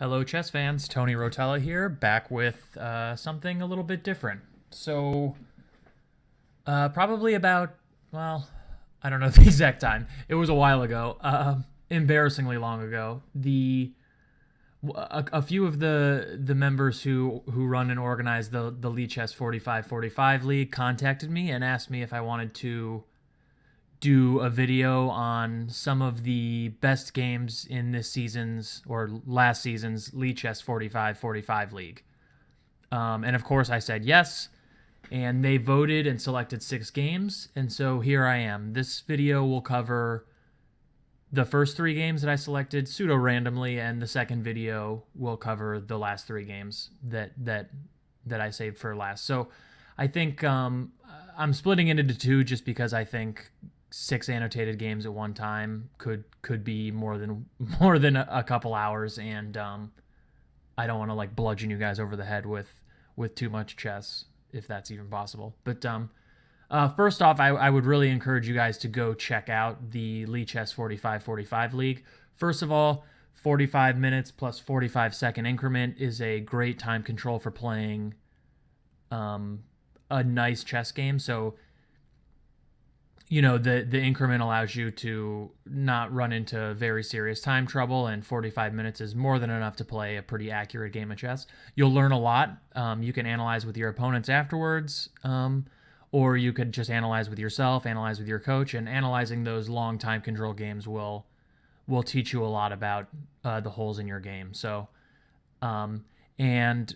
Hello, chess fans. Tony Rotella here, back with something a little bit different. Probably about, well, I don't know the exact time. It was a while ago, embarrassingly long ago. A few of the members who run and organize the Lichess 45+45 league contacted me and asked me if I wanted to do a video on some of the best games in this season's or last season's Lichess 45+45 league. And of course, I said yes, and they voted and selected 6 games, and so here I am. This video will cover the first 3 games that I selected pseudo-randomly, and the second video will cover the last 3 games that I saved for last. So I think I'm splitting it into 2 just because I think 6 annotated games at one time could be more than a couple hours, and I don't want to like bludgeon you guys over the head with too much chess, if that's even possible. But first off, I would really encourage you guys to go check out the Lichess 45+45 league. First of all, 45 minutes plus 45-second increment is a great time control for playing a nice chess game. So the increment allows you to not run into very serious time trouble, and 45 minutes is more than enough to play a pretty accurate game of chess. You'll learn a lot. You can analyze with your opponents afterwards, or you could just analyze with yourself, analyze with your coach, and analyzing those long time control games will teach you a lot about the holes in your game. So, and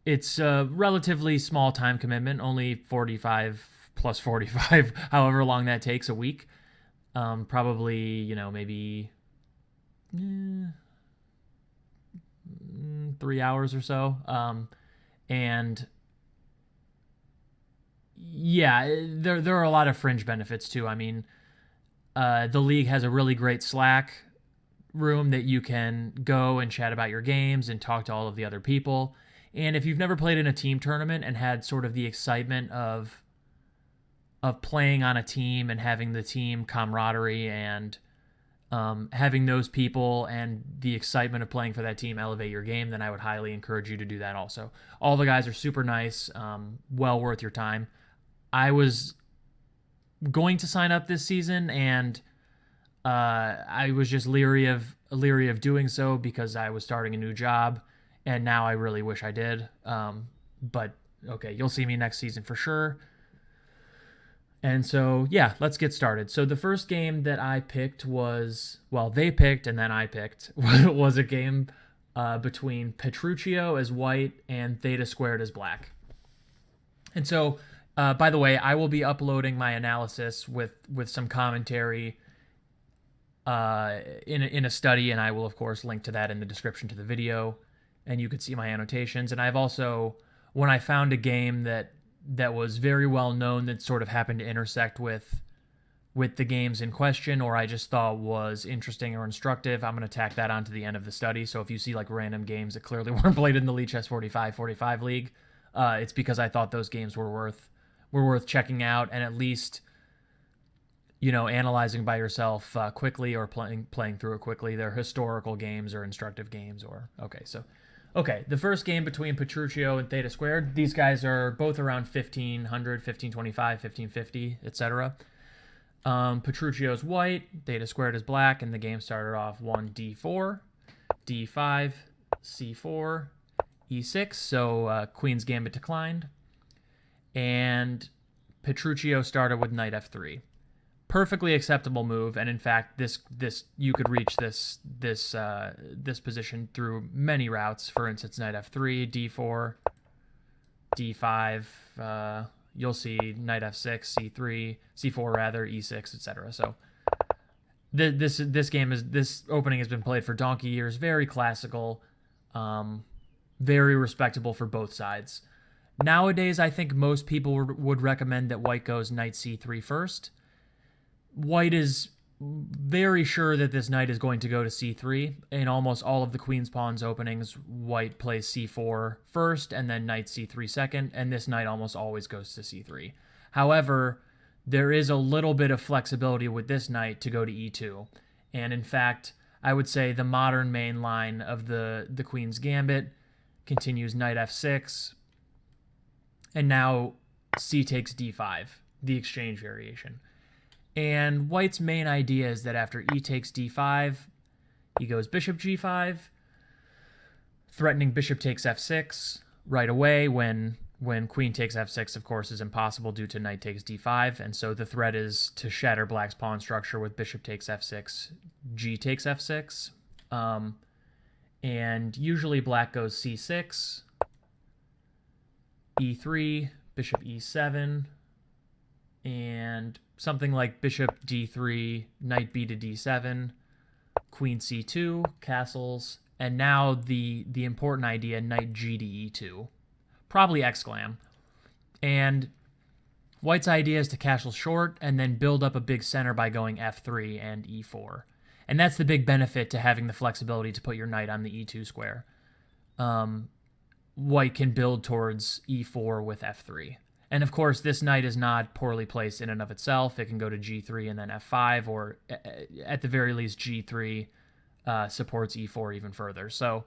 it's a relatively small time commitment, only 45 plus 45, however long that takes a week. Probably, maybe 3 hours or so. And yeah, there are a lot of fringe benefits too. I mean, the league has a really great Slack room that you can go and chat about your games and talk to all of the other people. And if you've never played in a team tournament and had sort of the excitement of playing on a team and having the team camaraderie and having those people and the excitement of playing for that team elevate your game, then I would highly encourage you to do that also. All the guys are super nice, well worth your time. I was going to sign up this season, and I was just leery of doing so because I was starting a new job, and now I really wish I did. But okay, you'll see me next season for sure. And so, yeah, let's get started. So the first game that I picked they picked and then I picked, was a game between Petruchio as white and thetasquared as black. And so, by the way, I will be uploading my analysis with some commentary in a study, and I will, of course, link to that in the description to the video, and you could see my annotations. And I've also, when I found a game that was very well known that sort of happened to intersect with the games in question, or I just thought was interesting or instructive, I'm going to tack that onto the end of the study. So if you see like random games that clearly weren't played in the Lichess 45+45 league, it's because I thought those games were worth checking out and at least analyzing by yourself quickly, or playing through it quickly. They're historical games or instructive games. Okay, the first game between Petruchio and thetasquared. These guys are both around 1500, 1525, 1550, etc. Petruchio's white, thetasquared is black, and the game started off 1d4, d5, c4, e6, so Queen's Gambit declined, and Petruchio started with knight f3. Perfectly acceptable move, and in fact, this you could reach this position through many routes. For instance, knight f3, d4, d5. You'll see knight f6, c3, c4 rather, e6, etc. So this opening has been played for donkey years. Very classical, very respectable for both sides. Nowadays, I think most people would recommend that white goes knight c3 first. White is very sure that this knight is going to go to c3. In almost all of the queen's pawns openings, white plays c4 first and then knight c3 second, and this knight almost always goes to c3. However, there is a little bit of flexibility with this knight to go to e2. And in fact, I would say the modern main line of the Queen's Gambit continues knight f6, and now c takes d5, the exchange variation. And white's main idea is that after e takes d5, he goes bishop g5, threatening bishop takes f6 right away when queen takes f6, of course, is impossible due to knight takes d5. And so the threat is to shatter black's pawn structure with bishop takes f6, g takes f6. And usually black goes c6, e3, bishop e7, and something like bishop d3, knight b to d7, queen c2, castles, and now the important idea, knight g to e2, probably exclam. And white's idea is to castle short and then build up a big center by going f3 and e4. And that's the big benefit to having the flexibility to put your knight on the e2 square. White can build towards e4 with f3. And of course, this knight is not poorly placed in and of itself. It can go to g3 and then f5, or at the very least, g3 supports e4 even further. So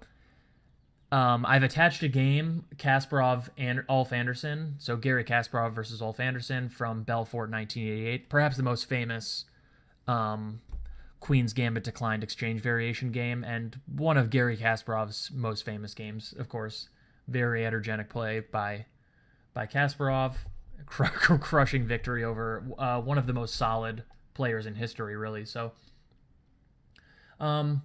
I've attached a game, Kasparov and Ulf Anderson. So Gary Kasparov versus Ulf Anderson from Belfort 1988. Perhaps the most famous Queen's Gambit declined exchange variation game, and one of Gary Kasparov's most famous games, of course. Very energetic play by Kasparov, crushing victory over one of the most solid players in history, really. So, and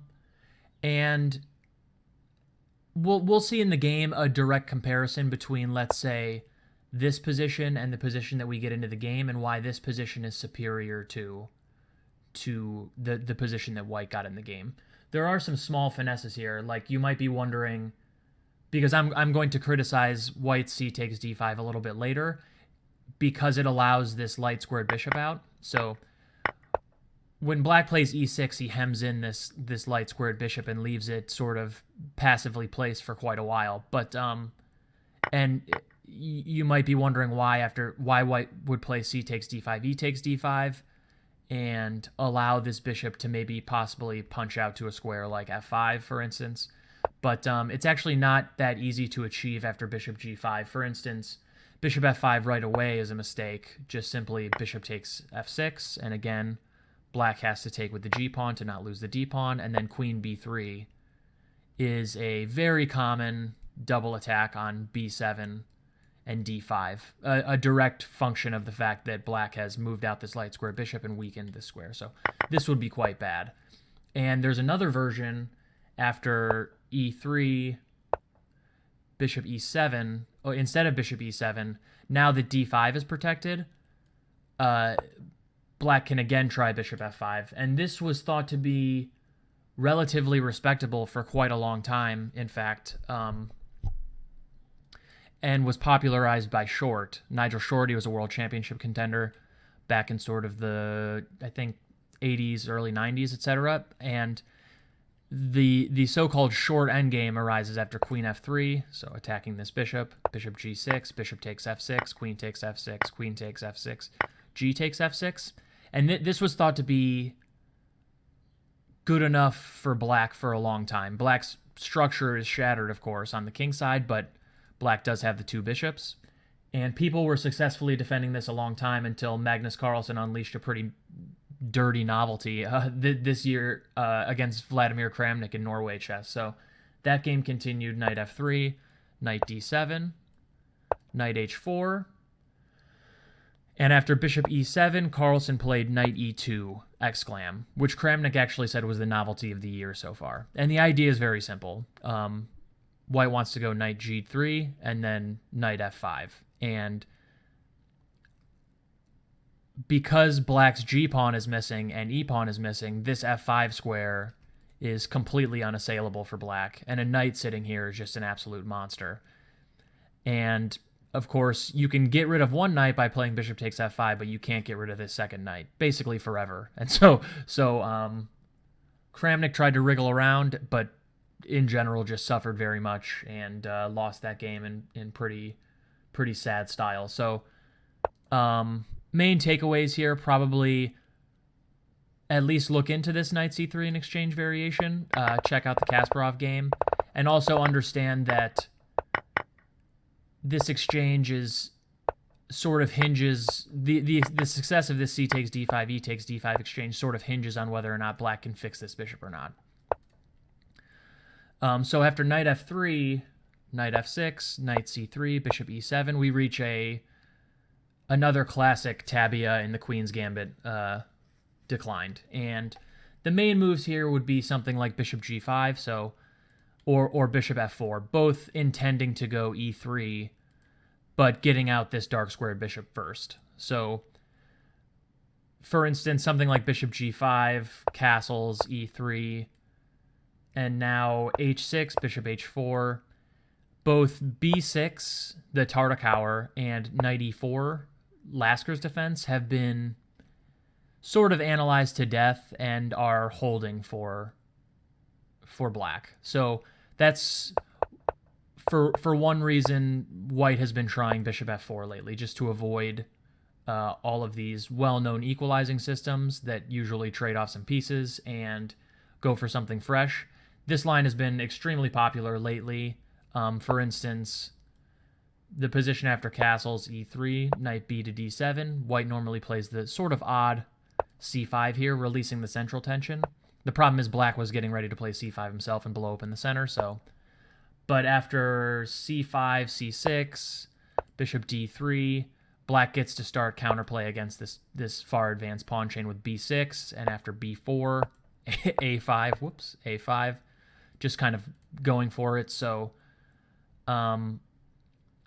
we'll see in the game a direct comparison between, let's say, this position and the position that we get into the game, and why this position is superior to the position that white got in the game. There are some small finesses here, like you might be wondering, because I'm going to criticize white's c takes d5 a little bit later, because it allows this light squared bishop out. So when black plays e6, he hems in this light squared bishop and leaves it sort of passively placed for quite a while. But and you might be wondering why white would play c takes d5, e takes d5, and allow this bishop to maybe possibly punch out to a square like f5, for instance. But it's actually not that easy to achieve after bishop g5. For instance, bishop f5 right away is a mistake. Just simply bishop takes f6, and again, black has to take with the g-pawn to not lose the d-pawn, and then queen b3 is a very common double attack on b7 and d5, a direct function of the fact that black has moved out this light square bishop and weakened this square. So this would be quite bad. And there's another version after e3, bishop e7, instead of bishop e7, now that d5 is protected, black can again try bishop f5. And this was thought to be relatively respectable for quite a long time, in fact, and was popularized by Short. Nigel Short, he was a world championship contender back in sort of the, I think, 80s, early 90s, etc. And the so-called short endgame arises after queen f3, so attacking this bishop, bishop g6, bishop takes f6, queen takes f6, queen takes f6, g takes f6. And this was thought to be good enough for black for a long time. Black's structure is shattered, of course, on the king side, but black does have the two bishops. And people were successfully defending this a long time until Magnus Carlsen unleashed a pretty dirty novelty this year against Vladimir Kramnik in Norway chess. So that game continued knight f3, knight d7, knight h4, and after bishop e7, Carlsen played knight e2, exclam, which Kramnik actually said was the novelty of the year so far. And the idea is very simple. White wants to go knight g3 and then knight f5. And because black's g-pawn is missing and e-pawn is missing, this f5 square is completely unassailable for black. And a knight sitting here is just an absolute monster. And, of course, you can get rid of one knight by playing bishop takes f5, but you can't get rid of this second knight, basically forever. And so Kramnik tried to wriggle around, but in general just suffered very much and lost that game in pretty sad style. So main takeaways here, probably at least look into this knight c3 in exchange variation. Check out the Kasparov game, and also understand that this exchange is sort of hinges, the success of this c takes d5, e takes d5 exchange sort of hinges on whether or not black can fix this bishop or not. So after knight f3, knight f6, knight c3, bishop e7, we reach another classic tabia in the Queen's Gambit declined. And the main moves here would be something like bishop g5, so or bishop f4, both intending to go e3, but getting out this dark squared bishop first. So, for instance, something like bishop g5, castles, e3, and now h6, bishop h4, both b6, the Tartakower, and knight e4, Lasker's defense, have been sort of analyzed to death and are holding for black. So that's for one reason white has been trying bishop f4 lately, just to avoid all of these well-known equalizing systems that usually trade off some pieces and go for something fresh. This line has been extremely popular lately. For instance, the position after castles, e3, knight b to d7. White normally plays the sort of odd c5 here, releasing the central tension. The problem is black was getting ready to play c5 himself and blow open the center, so... But after c5, c6, bishop d3, black gets to start counterplay against this far advanced pawn chain with b6, and after b4, a5, a5, just kind of going for it. So,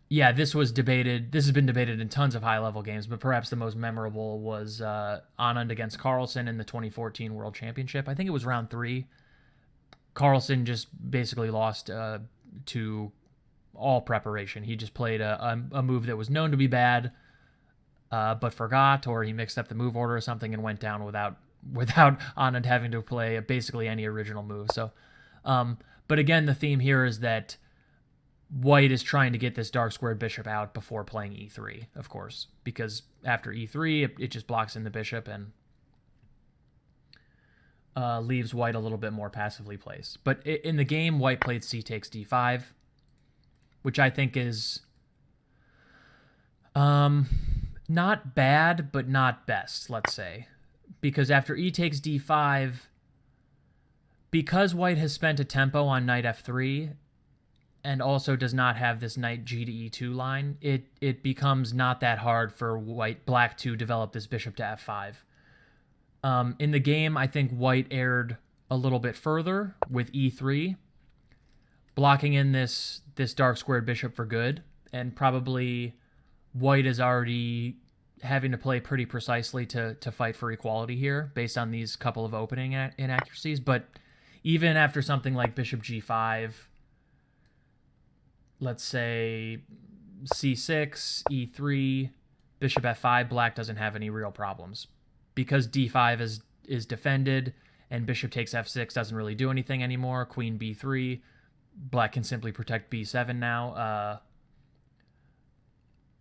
yeah, this was debated. This has been debated in tons of high-level games, but perhaps the most memorable was Anand against Carlsen in the 2014 World Championship. I think it was round 3. Carlsen just basically lost to all preparation. He just played a move that was known to be bad, but forgot, or he mixed up the move order or something and went down without Anand having to play basically any original move. So, but again, the theme here is that white is trying to get this dark squared bishop out before playing e3, of course, because after e3, it just blocks in the bishop and leaves white a little bit more passively placed. But in the game, white played c takes d5, which I think is not bad, but not best, let's say. Because after e takes d5, because white has spent a tempo on knight f3, and also does not have this knight g to e2 line, it becomes not that hard for black to develop this bishop to f5. In the game, I think white erred a little bit further with e3, blocking in this dark squared bishop for good, and probably white is already having to play pretty precisely to fight for equality here, based on these couple of opening inaccuracies. But even after something like bishop g5, let's say c6, e3, bishop f5, black doesn't have any real problems. Because d5 is defended and bishop takes f6 doesn't really do anything anymore, queen b3, black can simply protect b7 now.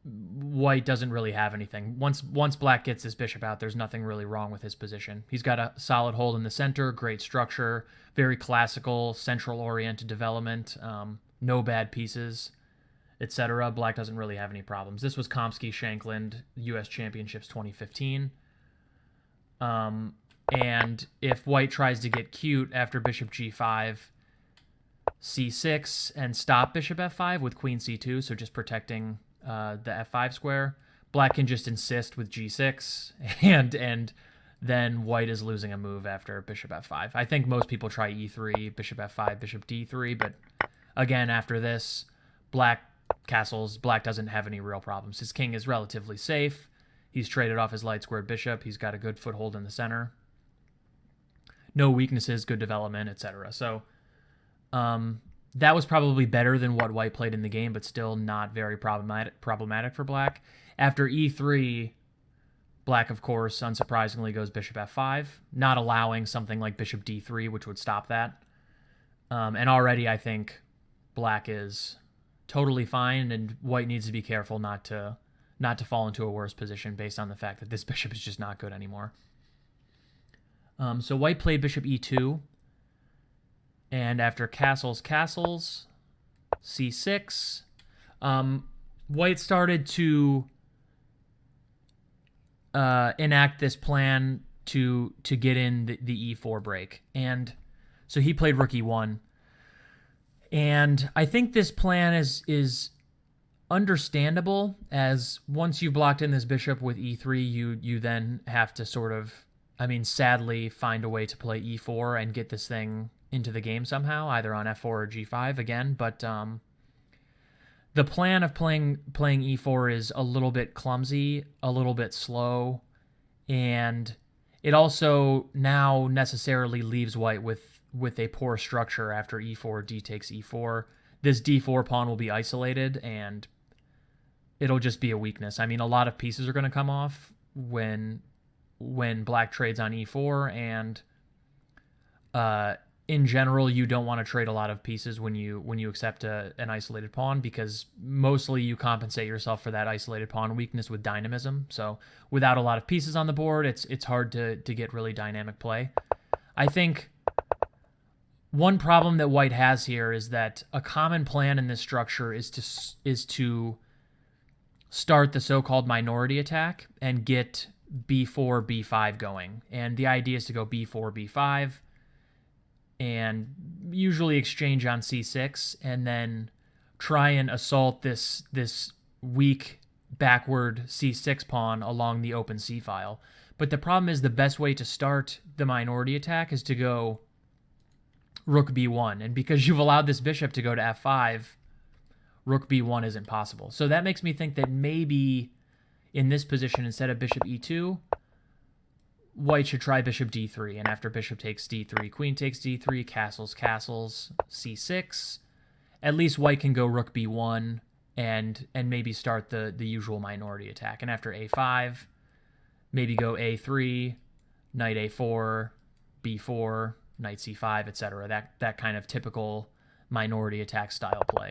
White doesn't really have anything. Once black gets his bishop out, there's nothing really wrong with his position. He's got a solid hold in the center, great structure, very classical, central-oriented development, no bad pieces, etc. Black doesn't really have any problems. This was Komsky-Shankland U.S. Championships 2015. And if white tries to get cute after bishop g5, c6, and stop bishop f5 with queen c2, so just protecting the f5 square, black can just insist with g6, and then white is losing a move after bishop f5. I think most people try e3, bishop f5, bishop d3, but again, after this, black castles, black doesn't have any real problems. His king is relatively safe. He's traded off his light squared bishop. He's got a good foothold in the center. No weaknesses, good development, etc. So that was probably better than what white played in the game, but still not very problematic for black. After e3, black, of course, unsurprisingly goes bishop f5, not allowing something like bishop d3, which would stop that. And already I think black is totally fine, and white needs to be careful not to fall into a worse position based on the fact that this bishop is just not good anymore. So white played bishop e2, and after castles, c6, white started to enact this plan to get in the e4 break, and so he played rook e1, and I think this plan is understandable, as once you've blocked in this bishop with e3, you then have to sort of, I mean, sadly find a way to play e4 and get this thing into the game somehow, either on f4 or g5 again. But the plan of playing e4 is a little bit clumsy, a little bit slow, and it also now necessarily leaves white with a poor structure after e4, d takes e4. This d4 pawn will be isolated, and it'll just be a weakness. I mean, a lot of pieces are going to come off when black trades on e4, and in general, you don't want to trade a lot of pieces when you accept an isolated pawn, because mostly you compensate yourself for that isolated pawn weakness with dynamism. So without a lot of pieces on the board, it's hard to get really dynamic play. I think one problem that white has here is that a common plan in this structure is to start the so-called minority attack and get b4, b5 going. And the idea is to go b4, b5, and usually exchange on c6, and then try and assault this weak backward c6 pawn along the open c file. But the problem is the best way to start the minority attack is to go rook b1, and because you've allowed this bishop to go to f5, rook b1 isn't possible. So that makes me think that maybe in this position, instead of bishop e2, white should try bishop d3, and after bishop takes d3, queen takes d3, castles, c6. At least white can go rook b1 and maybe start the usual minority attack. And after a5, maybe go a3, knight a4, b4, knight c5, etc. That kind of typical minority attack style play.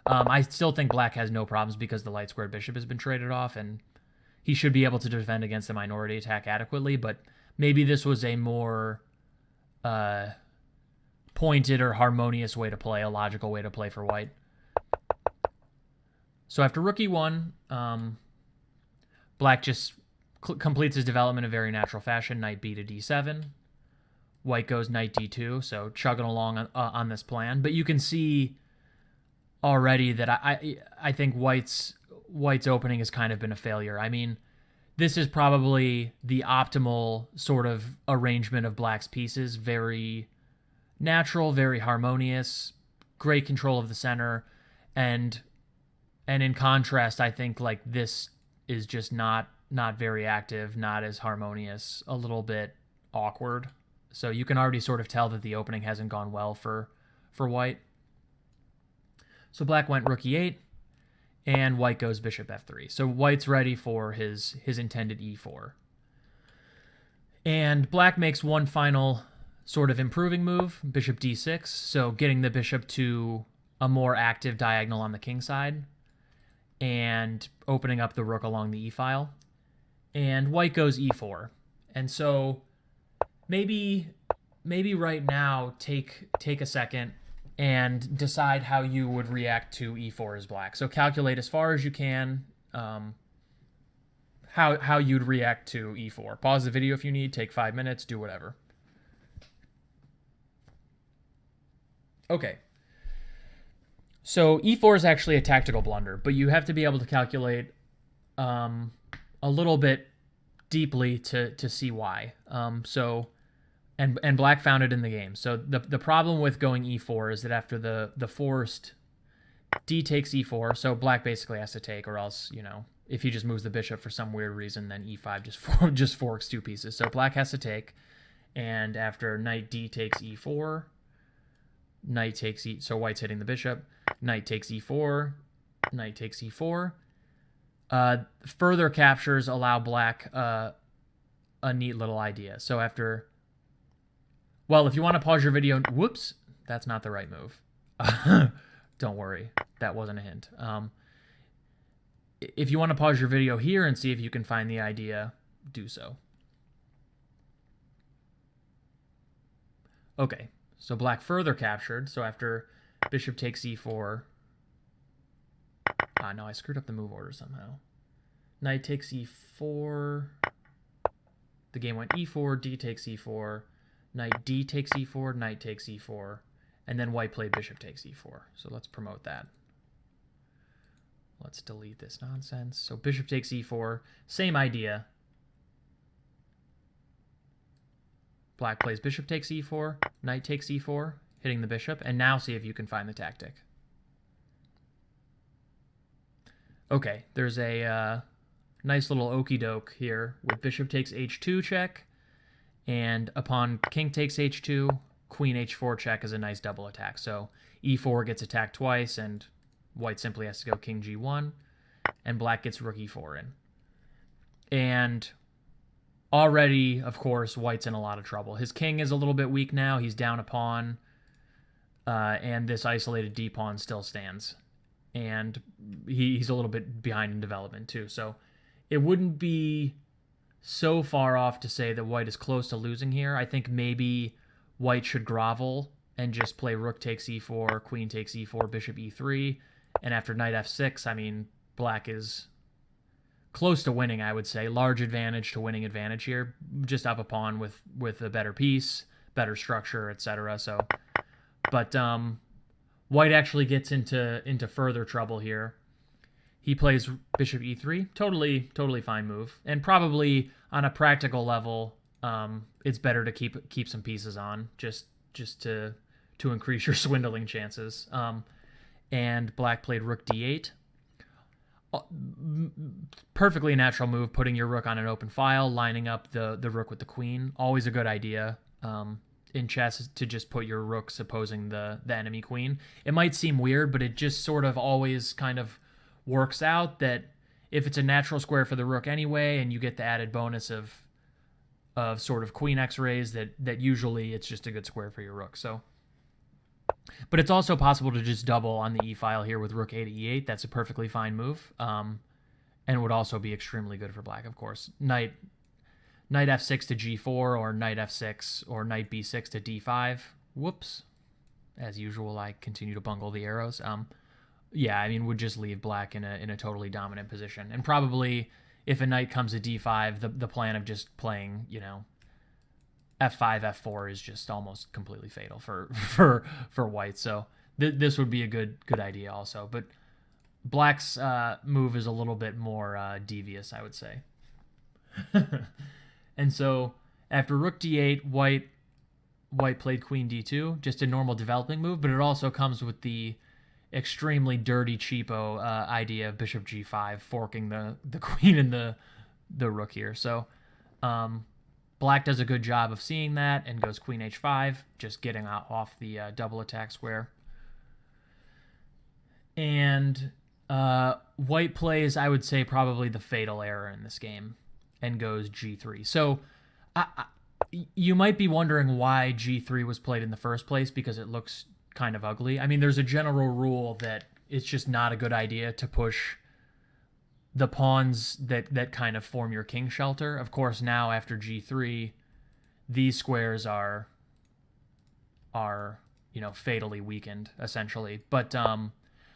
I still think black has no problems because the light squared bishop has been traded off, and he should be able to defend against the minority attack adequately, but maybe this was a more pointed or harmonious way to play, a logical way to play for white. So after rook e1, black just completes his development in very natural fashion, knight b to d7. White goes knight d2, so chugging along on this plan. But you can see already that I think white's opening has kind of been a failure. I mean, this is probably the optimal sort of arrangement of black's pieces. Very natural, very harmonious, great control of the center, and in contrast, I think like this is just not very active, not as harmonious, a little bit awkward. So you can already sort of tell that the opening hasn't gone well for white. So black went rook e8, and white goes bishop f3. So white's ready for his intended e4. And black makes one final sort of improving move, bishop d6, so getting the bishop to a more active diagonal on the king side and opening up the rook along the e file. And white goes e4. And so maybe right now take a second and decide how you would react to e4 as black. So calculate as far as you can how you'd react to e4. Pause the video if you need, take 5 minutes, do whatever. Okay. So e4 is actually a tactical blunder, but you have to be able to calculate a little bit deeply to see why. And black found it in the game. So the problem with going e4 is that after the forced d takes e4, so black basically has to take, or else, you know, if he just moves the bishop for some weird reason, then e5 just forks 2 pieces. So black has to take, and after knight d takes e4, knight takes so white's hitting the bishop, knight takes e4, knight takes e4. Further captures allow black a neat little idea. So after... Well, if you want to pause your video... Whoops, that's not the right move. Don't worry, that wasn't a hint. If you want to pause your video here and see if you can find the idea, do so. Okay, so black further captured. So after bishop takes e4... no, I screwed up the move order somehow. Knight takes e4. The game went e4, d takes e4, knight d takes e4, knight takes e4, and then white played bishop takes e4. So let's promote that. Let's delete this nonsense. So bishop takes e4, same idea. Black plays bishop takes e4, knight takes e4, hitting the bishop, and now see if you can find the tactic. Okay, there's a nice little okie doke here with bishop takes h2 check, and upon king takes h2, queen h4 check is a nice double attack. So e4 gets attacked twice, and white simply has to go king g1, and black gets rook e4 in. And already, of course, white's in a lot of trouble. His king is a little bit weak now. He's down a pawn, and this isolated d pawn still stands. And he's a little bit behind in development too. So it wouldn't be so far off to say that white is close to losing here. I think maybe white should grovel and just play rook takes e4, queen takes e4, bishop e3. And after knight f6, I mean, black is close to winning, I would say. Large advantage to winning advantage here. Just up a pawn with a better piece, better structure, etc. So, but white actually gets into further trouble here. He plays bishop e3, totally fine move, and probably on a practical level, it's better to keep some pieces on just to increase your swindling chances. And black played rook d8. Perfectly natural move, putting your rook on an open file, lining up the rook with the queen. Always a good idea in chess to just put your rooks opposing the enemy queen. It might seem weird, but it just sort of always kind of works out that if it's a natural square for the rook anyway, and you get the added bonus of sort of queen x-rays, that usually it's just a good square for your rook. So, but it's also possible to just double on the e-file here with rook a to e8. That's a perfectly fine move, and would also be extremely good for black, of course. Knight f6 to g4, or knight f6, or knight b6 to d5. Whoops. As usual, I continue to bungle the arrows. Yeah, I mean, would just leave black in a totally dominant position. And probably, if a knight comes to d5, the plan of just playing, f5, f4 is just almost completely fatal for white. So this would be a good idea also. But black's move is a little bit more devious, I would say. And so after rook d8, white played queen d2, just a normal developing move, but it also comes with the extremely dirty, cheapo idea of bishop g5, forking the queen and the rook here. So black does a good job of seeing that and goes queen h5, just getting off the double attack square. And white plays, I would say, probably the fatal error in this game, and goes g3. So you might be wondering why g3 was played in the first place, because it looks kind of ugly. I mean, there's a general rule that it's just not a good idea to push the pawns that kind of form your king shelter. Of course, now after g3, these squares are fatally weakened, essentially. But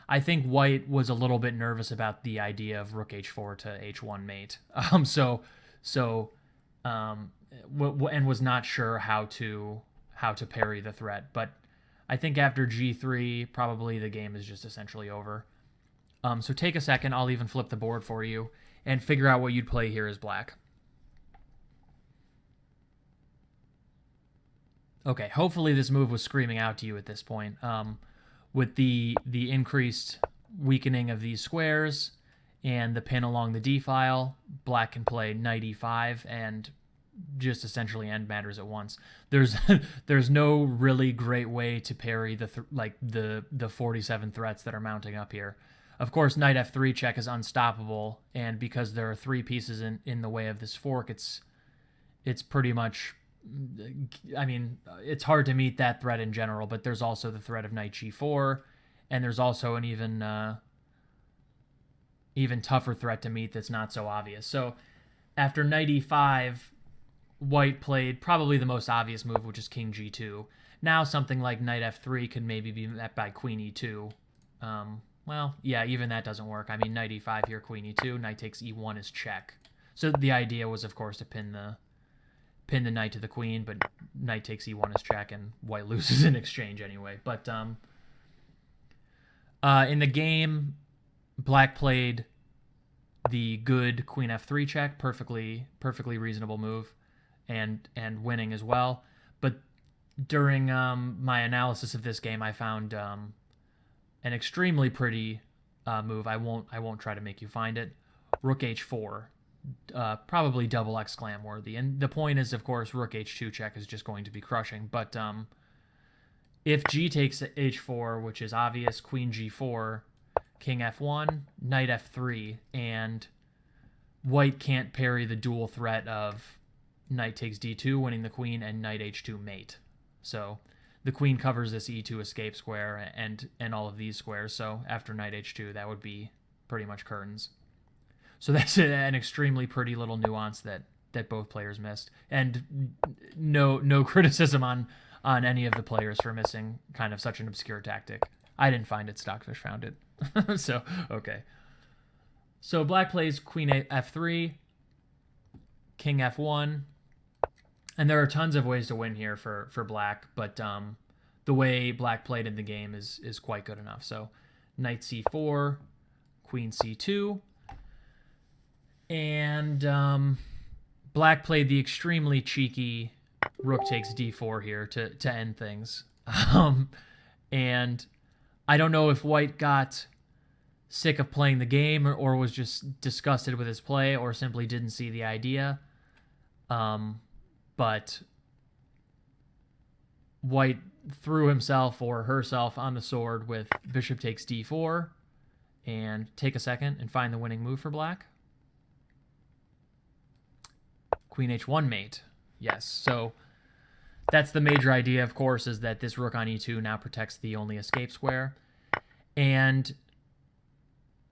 I think white was a little bit nervous about the idea of rook h4 to h1 mate. And was not sure how to parry the threat. But I think after g3, probably the game is just essentially over. So take a second. I'll even flip the board for you and figure out what you'd play here as black. Okay, hopefully this move was screaming out to you at this point. With the increased weakening of these squares and the pin along the d-file, black can play knight e5 and just essentially end matters at once. There's no really great way to parry the 47 threats that are mounting up here. Of course, knight f3 check is unstoppable, and because there are three pieces in the way of this fork, it's pretty much, I mean, it's hard to meet that threat in general, but there's also the threat of knight g4, and there's also an even tougher threat to meet that's not so obvious. So after knight e5, white played probably the most obvious move, which is king g2. Now something like knight f3 could maybe be met by queen e2. Well, yeah, even that doesn't work. I mean, knight e5 here, queen e2, knight takes e1 is check. So the idea was, of course, to pin the knight to the queen, but knight takes e1 is check, and white loses in exchange anyway. But in the game, black played the good queen f3 check, perfectly reasonable move, and winning as well. But during my analysis of this game, I found an extremely pretty move. I won't try to make you find it. Rook h4, probably double exclam worthy. And the point is, of course, rook h2 check is just going to be crushing. But if g takes h4, which is obvious, queen g4, king f1, knight f3, and white can't parry the dual threat of knight takes d2, winning the queen, and knight h2 mate. So the queen covers this e2 escape square and all of these squares. So after knight h2, that would be pretty much curtains. So that's an extremely pretty little nuance that both players missed, and no criticism on any of the players for missing kind of such an obscure tactic. I didn't find it. Stockfish found it. So okay. So black plays queen f3, king f1, and there are tons of ways to win here for black, but the way black played in the game is quite good enough. So knight c4, queen c2, and black played the extremely cheeky rook takes d4 here to end things. And I don't know if white got sick of playing the game or was just disgusted with his play or simply didn't see the idea. But white threw himself or herself on the sword with bishop takes d4, and take a second and find the winning move for black. Queen h1 mate. Yes, so that's the major idea, of course, is that this rook on e2 now protects the only escape square. And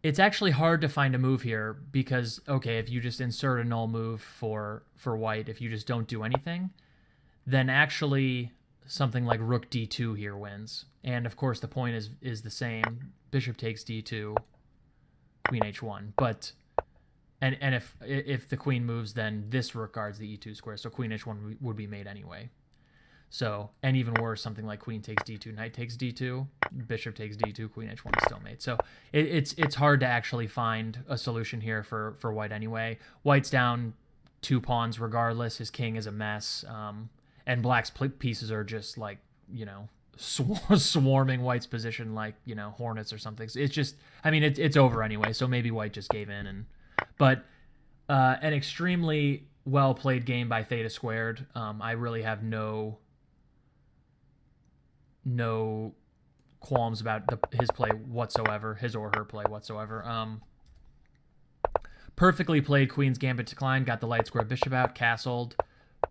it's actually hard to find a move here because, okay, if you just insert a null move for white, if you just don't do anything, then actually something like rook d2 here wins. And of course the point is the same. Bishop takes d2, queen h1. But and if the queen moves, then this rook guards the e2 square, so queen h1 would be made anyway. So, and even worse, something like queen takes d2, knight takes d2, bishop takes d2, queen h1 is still mate. So it's hard to actually find a solution here for white anyway. White's down 2 pawns regardless. His king is a mess. And black's pieces are just like, you know, swarming white's position like, you know, hornets or something. So it's just, I mean, it's over anyway. So maybe white just gave in. But an extremely well played game by thetasquared. I really have no qualms about his play whatsoever, his or her play whatsoever. Perfectly played Queen's Gambit decline, got the light square bishop out, castled,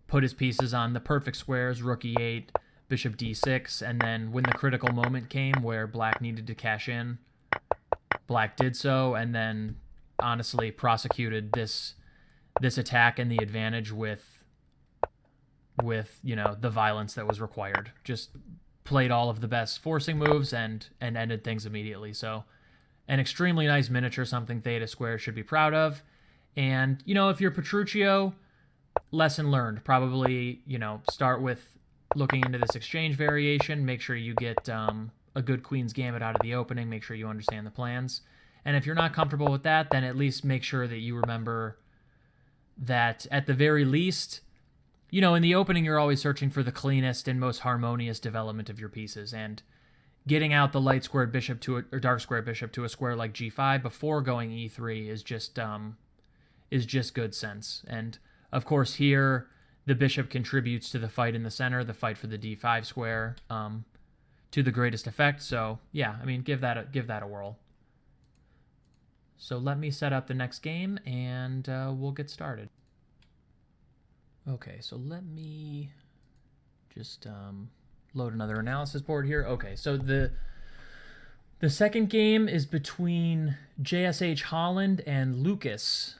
put his pieces on the perfect squares, rook e8, bishop d6, and then when the critical moment came where black needed to cash in, black did so, and then honestly prosecuted this attack and the advantage with you know, the violence that was required. Just played all of the best forcing moves and ended things immediately. So an extremely nice miniature, something thetasquared should be proud of. And, you know, if you're Petruchio, lesson learned. Probably, you know, start with looking into this exchange variation. Make sure you get a good Queen's Gambit out of the opening. Make sure you understand the plans. And if you're not comfortable with that, then at least make sure that you remember that at the very least, you know, in the opening, you're always searching for the cleanest and most harmonious development of your pieces. And getting out the light squared bishop to or dark squared bishop to a square like g5 before going e3 is just good sense. And of course, here the bishop contributes to the fight in the center, the fight for the d5 square, to the greatest effect. So yeah, I mean, give that a whirl. So let me set up the next game, and we'll get started. Okay, so let me just load another analysis board here. Okay, so the second game is between jshholland and Lukhas.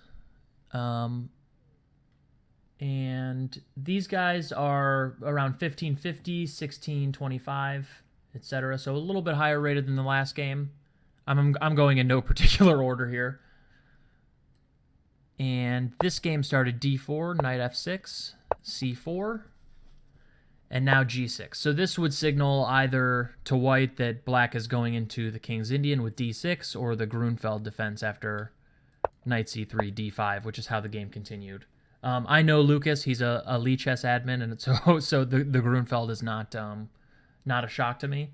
And these guys are around 1550, 1625, etc. So a little bit higher rated than the last game. I'm going in no particular order here. And this game started d4, knight f6, c4, and now g6. So this would signal either to white that black is going into the King's Indian with d6 or the Grunfeld defense after knight c3, d5, which is how the game continued. I know Lukhas; he's a Lichess admin, and so the Grunfeld is not a shock to me.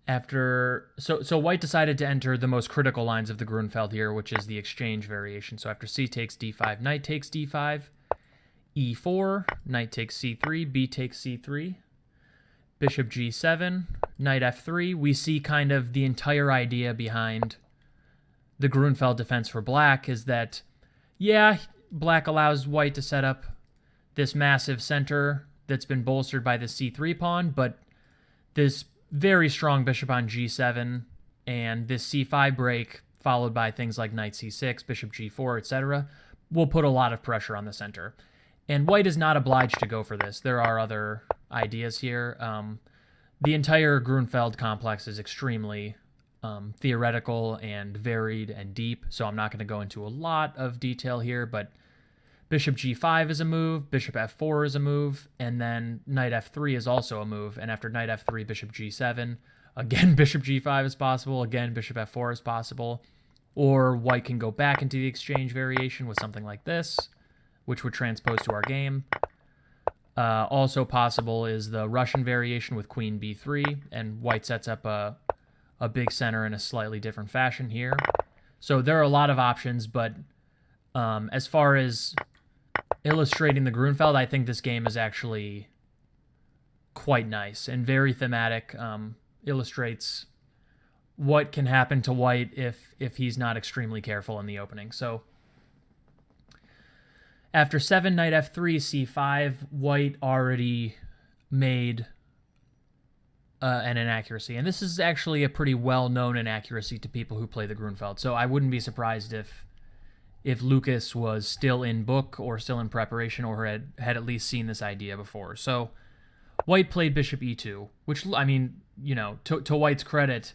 So white decided to enter the most critical lines of the Grunfeld here, which is the exchange variation. So after c takes d5, knight takes d5, e4, knight takes c3, b takes c3, bishop g7, knight f3. We see kind of the entire idea behind the Grunfeld defense for black is that, yeah, black allows white to set up this massive center that's been bolstered by the c3 pawn, but this very strong bishop on g7 and this c5 break, followed by things like knight c6, bishop g4, etc., will put a lot of pressure on the center. And white is not obliged to go for this. There are other ideas here. The entire Grunfeld complex is extremely theoretical and varied and deep, so I'm not going to go into a lot of detail here, but bishop g5 is a move, bishop f4 is a move, and then knight f3 is also a move, and after knight f3, bishop g7, again bishop g5 is possible, again bishop f4 is possible, or white can go back into the exchange variation with something like this, which would transpose to our game. Also possible is the Russian variation with queen b3, and white sets up a big center in a slightly different fashion here. So there are a lot of options, but as far as illustrating the Grunfeld, I think this game is actually quite nice and very thematic. Illustrates what can happen to white if he's not extremely careful in the opening. So after 7, knight f3, c5, white already made an inaccuracy. And this is actually a pretty well-known inaccuracy to people who play the Grunfeld. So I wouldn't be surprised if Lukhas was still in book or still in preparation or had at least seen this idea before. So white played bishop e2, which, I mean, you know, to white's credit,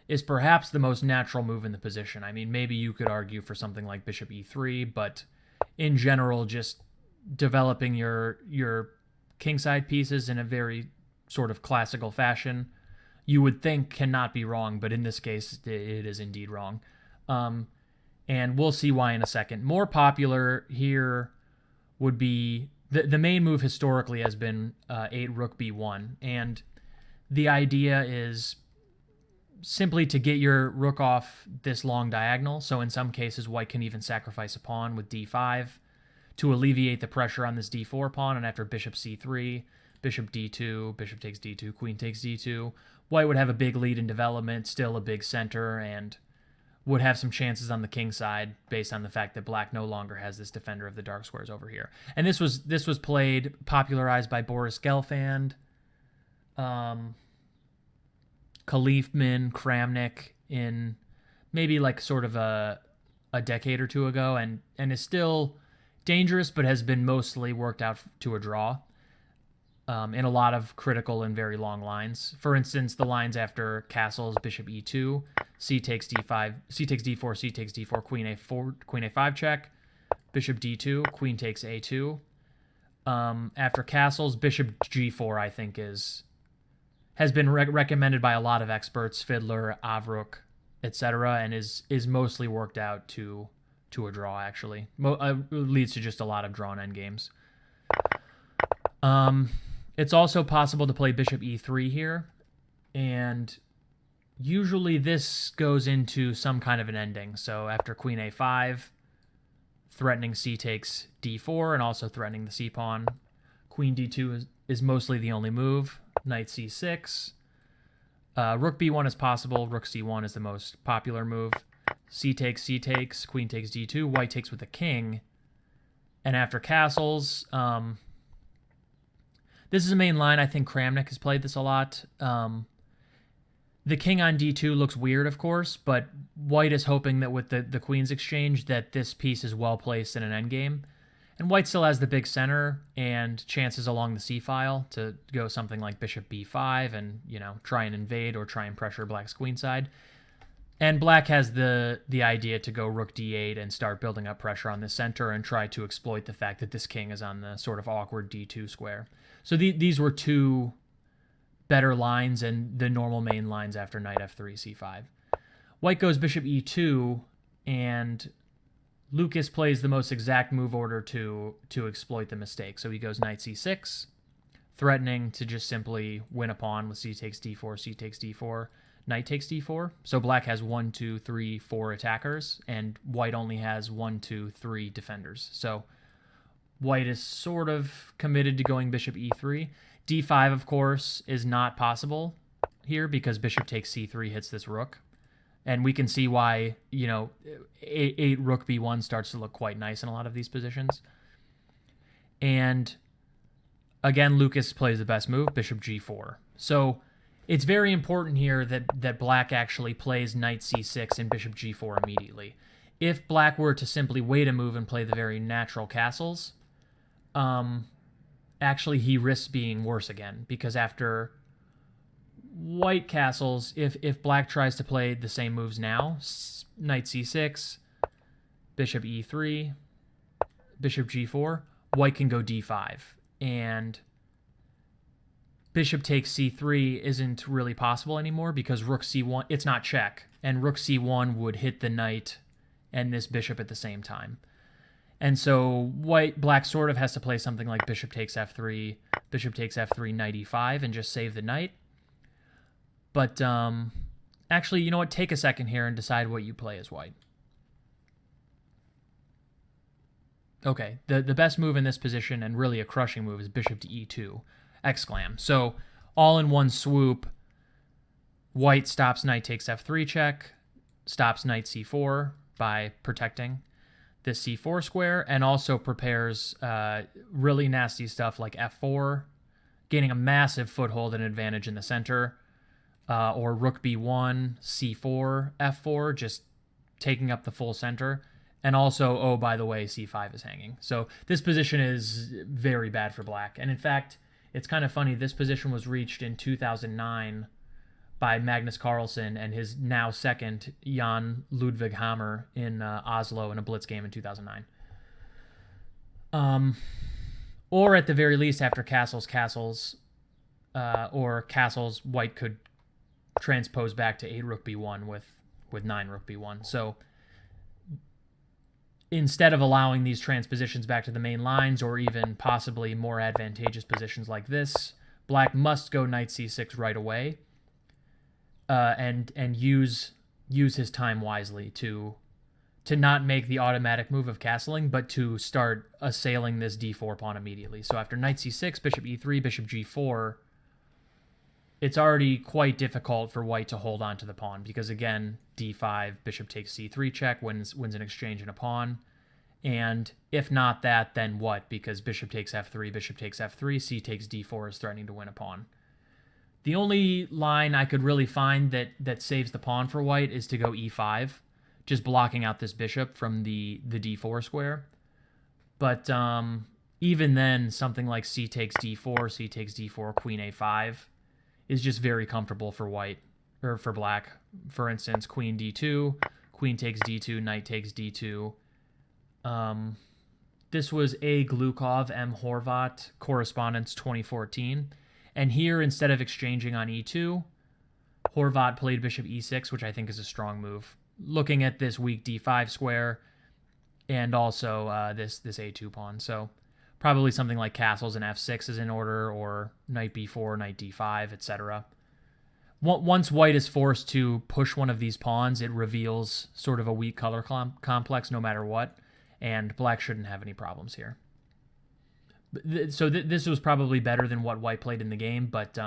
is perhaps the most natural move in the position. I mean, maybe you could argue for something like bishop e3, but in general, just developing your kingside pieces in a very sort of classical fashion, you would think cannot be wrong, but in this case, it is indeed wrong. And we'll see why in a second. More popular here would be, the main move historically has been 8 rook b1, and the idea is simply to get your rook off this long diagonal. So in some cases, white can even sacrifice a pawn with d5 to alleviate the pressure on this d4 pawn, and after bishop c3, bishop d2, bishop takes d2, queen takes d2, white would have a big lead in development, still a big center, and would have some chances on the king side based on the fact that black no longer has this defender of the dark squares over here. And this was played, popularized by Boris Gelfand, Khalifman, Kramnik in maybe like sort of a decade or two ago, and is still dangerous, but has been mostly worked out to a draw in a lot of critical and very long lines. For instance, the lines after castles, bishop e2, c takes d5, c takes d4, c takes d4, queen a4, queen a5 check, bishop d2, queen takes a2. After castles, bishop g4, I think has been recommended by a lot of experts, Fiddler, Avruk, etc., and is mostly worked out to a draw, actually. Leads to just a lot of drawn endgames. It's also possible to play bishop e3 here, and usually this goes into some kind of an ending. So after queen a5, threatening c takes d4, and also threatening the c-pawn. Queen d2 is mostly the only move. Knight c6. Rook b1 is possible. Rook c1 is the most popular move. C takes, queen takes d2, white takes with the king. And after castles, this is a main line. I think Kramnik has played this a lot. The king on d2 looks weird, of course, but white is hoping that with the queen's exchange that this piece is well placed in an endgame. And white still has the big center and chances along the c-file to go something like bishop b5 and, you know, try and invade or try and pressure black's queenside. And black has the idea to go rook d8 and start building up pressure on the center and try to exploit the fact that this king is on the sort of awkward d2 square. So these were two better lines and the normal main lines after knight f3, c5. White goes bishop e2, and Lukhas plays the most exact move order to exploit the mistake. So he goes knight c6, threatening to just simply win a pawn with c takes d4, c takes d4, knight takes d4. So black has 1, 2, 3, 4 attackers, and white only has 1, 2, 3 defenders. So white is sort of committed to going bishop e3. d5, of course, is not possible here because bishop takes c3 hits this rook. And we can see why, you know, 8 rook b1 starts to look quite nice in a lot of these positions. And again, Lukhas plays the best move, bishop g4. So it's very important here that black actually plays knight c6 and bishop g4 immediately. If black were to simply wait a move and play the very natural castles, actually he risks being worse again, because after white castles, if black tries to play the same moves now, knight c6, bishop e3, bishop g4, white can go d5. And bishop takes c3 isn't really possible anymore because rook c1, it's not check, and rook c1 would hit the knight and this bishop at the same time. And so black sort of has to play something like bishop takes f3, knight e5, and just save the knight. But actually, you know what? Take a second here and decide what you play as white. Okay, the best move in this position, and really a crushing move, is bishop to e2, exclam. So all in one swoop, white stops knight takes f3 check, stops knight c4 by protecting this c4 square, and also prepares really nasty stuff like f4, gaining a massive foothold and advantage in the center. Or rook b1, c4, f4, just taking up the full center. And also, oh, by the way, c5 is hanging. So this position is very bad for black. And in fact, it's kind of funny, this position was reached in 2009 by Magnus Carlsen and his now second Jan Ludwig Hammer in Oslo in a blitz game in 2009. Or at the very least, after castles, white could transpose back to 8 rook b1 with 9 rook b1. So instead of allowing these transpositions back to the main lines or even possibly more advantageous positions like this, black must go knight c6 right away and use his time wisely to not make the automatic move of castling, but to start assailing this d4 pawn immediately. So after knight c6, bishop e3, bishop g4, it's already quite difficult for white to hold on to the pawn because, again, d5, bishop takes c3 check, wins an exchange and a pawn. And if not that, then what? Because bishop takes f3, c takes d4 is threatening to win a pawn. The only line I could really find that saves the pawn for white is to go e5, just blocking out this bishop from the d4 square. But even then, something like c takes d4, queen a5, is just very comfortable for white, or for black. For instance, queen d2, queen takes d2, knight takes d2. This was A. Glukov, M. Horvat, Correspondence 2014. And here, instead of exchanging on e2, Horvat played bishop e6, which I think is a strong move. Looking at this weak d5 square, and also this a2 pawn. So probably something like castles and f6 is in order, or knight b4, knight d5, etc. Once white is forced to push one of these pawns, it reveals sort of a weak color complex no matter what, and black shouldn't have any problems here. So this was probably better than what white played in the game, but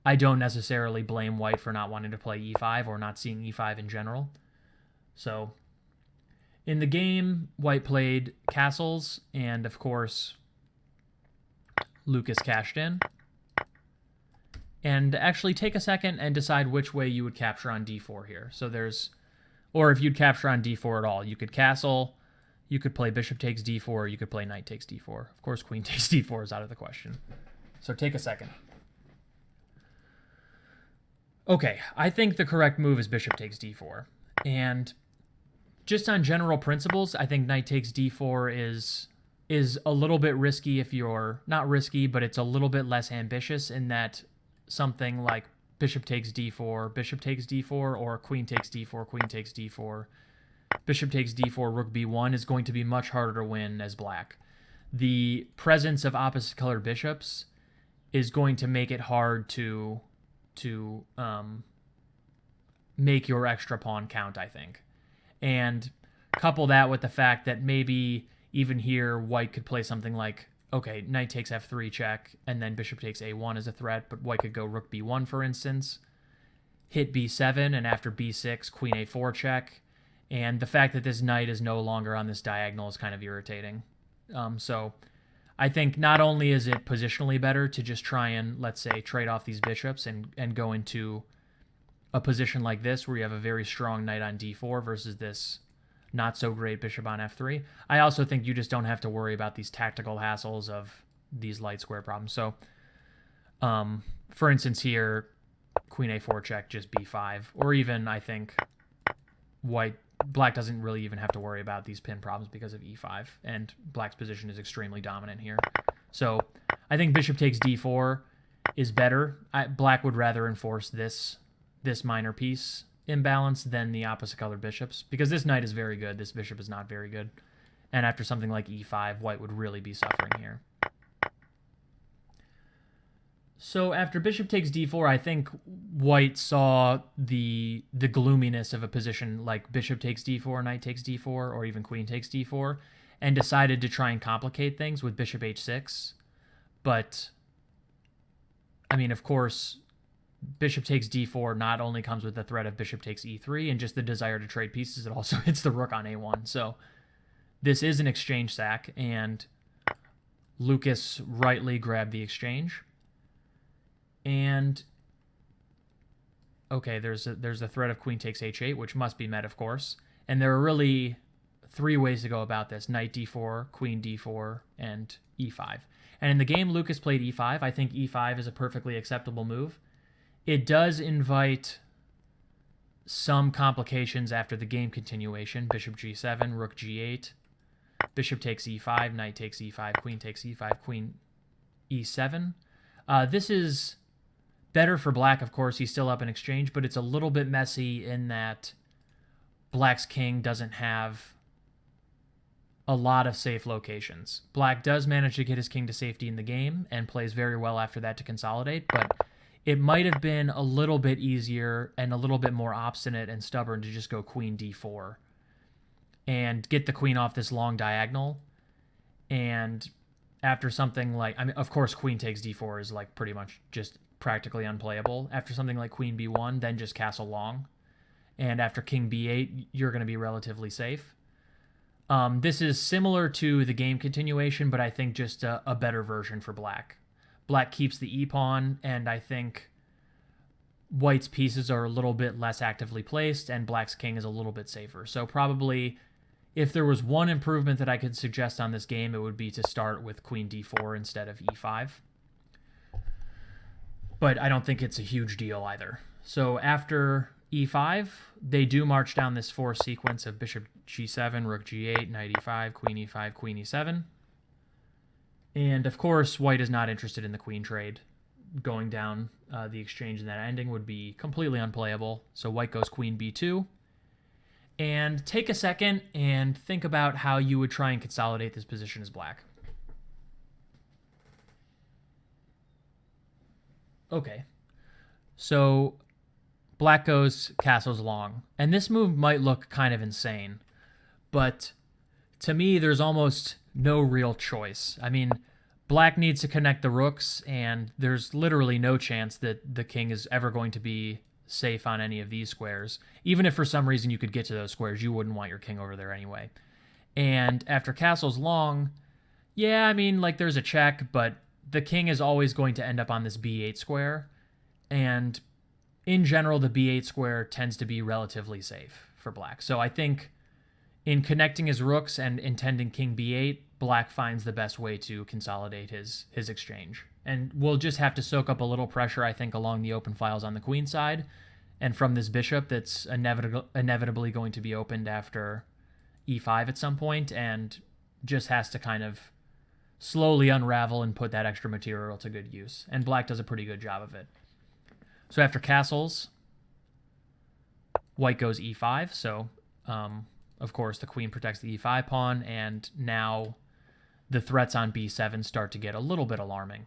I don't necessarily blame white for not wanting to play e5 or not seeing e5 in general. So in the game, white played castles, and of course, Lukhas cashed in. And actually take a second and decide which way you would capture on d4 here. So or if you'd capture on d4 at all, you could castle, You could play bishop takes d4, you could play knight takes d4. Of course, queen takes d4 is out of the question. So take a second. Okay, I think the correct move is bishop takes d4. And just on general principles, I think knight takes d4 is a little bit risky if you're not risky, but it's a little bit less ambitious in that something like bishop takes d4, or queen takes d4, queen takes d4, bishop takes d4, rook b1 is going to be much harder to win as black. The presence of opposite colored bishops is going to make it hard to make your extra pawn count, I think. And couple that with the fact that maybe even here white could play something like, okay, knight takes f3 check, and then bishop takes a1 as a threat, but white could go rook b1, for instance, hit b7, and after b6, queen a4 check. And the fact that this knight is no longer on this diagonal is kind of irritating. So I think not only is it positionally better to just try and, let's say, trade off these bishops and go into a position like this where you have a very strong knight on d4 versus this not so great bishop on f3. I also think you just don't have to worry about these tactical hassles of these light square problems. So, for instance here, queen a4 check, just b5, or even I think black doesn't really even have to worry about these pin problems because of e5, and black's position is extremely dominant here. So I think bishop takes d4 is better. Black would rather enforce this minor piece imbalance than the opposite colored bishops, because this knight is very good, this bishop is not very good, and after something like e5, white would really be suffering here. So after bishop takes d4, I think white saw the gloominess of a position like bishop takes d4, knight takes d4, or even queen takes d4, and decided to try and complicate things with bishop h6. But, I mean, of course, bishop takes d4 not only comes with the threat of bishop takes e3 and just the desire to trade pieces, it also hits the rook on a1. So this is an exchange sack, and Lukhas rightly grabbed the exchange. And okay, there's the threat of queen takes h8, which must be met, of course. And there are really three ways to go about this: knight d4, queen d4, and e5. And in the game Lukhas played e5. I think e5 is a perfectly acceptable move. It does invite some complications after the game continuation: bishop g7, rook g8, bishop takes e5, knight takes e5, queen takes e5, queen e7. This is better for black, of course. He's still up in exchange, but it's a little bit messy in that black's king doesn't have a lot of safe locations. Black does manage to get his king to safety in the game and plays very well after that to consolidate, but it might have been a little bit easier and a little bit more obstinate and stubborn to just go queen d4 and get the queen off this long diagonal. And after something like, I mean, of course, queen takes d4 is like pretty much just practically unplayable. After something like queen b1, then just castle long. And after king b8, you're going to be relatively safe. This is similar to the game continuation, but I think just a better version for black. Black keeps the e-pawn, and I think white's pieces are a little bit less actively placed, and black's king is a little bit safer. So probably, if there was one improvement that I could suggest on this game, it would be to start with queen d4 instead of e5. But I don't think it's a huge deal either. So after e5, they do march down this forced sequence of bishop g7, rook g8, knight e5, queen e7. And of course, white is not interested in the queen trade. Going down the exchange in that ending would be completely unplayable. So white goes queen b2. And take a second and think about how you would try and consolidate this position as black. Okay, so black goes castles long. And this move might look kind of insane, but to me, there's almost no real choice. I mean, black needs to connect the rooks, and there's literally no chance that the king is ever going to be safe on any of these squares. Even if for some reason you could get to those squares, you wouldn't want your king over there anyway. And after castles long, yeah, I mean, like, there's a check, but the king is always going to end up on this b8 square. And in general, the b8 square tends to be relatively safe for black. So I think In connecting his rooks and intending king b8, black finds the best way to consolidate his exchange. And we'll just have to soak up a little pressure, I think, along the open files on the queen side, and from this bishop that's inevitably going to be opened after e5 at some point, and just has to kind of slowly unravel and put that extra material to good use. And black does a pretty good job of it. So after castles, white goes e5. So, of course, the queen protects the e5 pawn, and now the threats on b7 start to get a little bit alarming.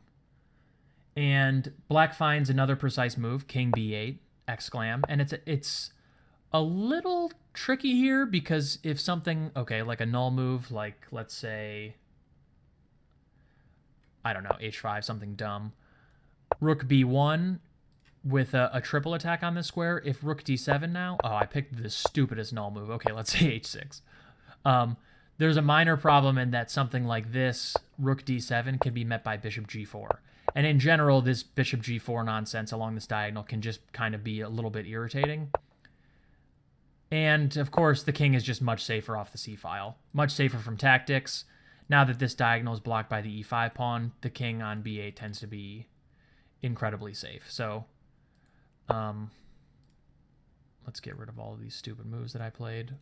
And black finds another precise move, king b8, exclam, and it's a little tricky here because if something, okay, like a null move, like let's say, I don't know, h5, something dumb, rook b1 with a triple attack on this square. If rook d7 now, oh, I picked the stupidest null move. Okay, let's say h6. There's a minor problem in that something like this, rook d7, can be met by bishop g4. And in general, this bishop g4 nonsense along this diagonal can just kind of be a little bit irritating. And, of course, the king is just much safer off the c-file. Much safer from tactics. Now that this diagonal is blocked by the e5 pawn, the king on b8 tends to be incredibly safe. So, let's get rid of all of these stupid moves that I played.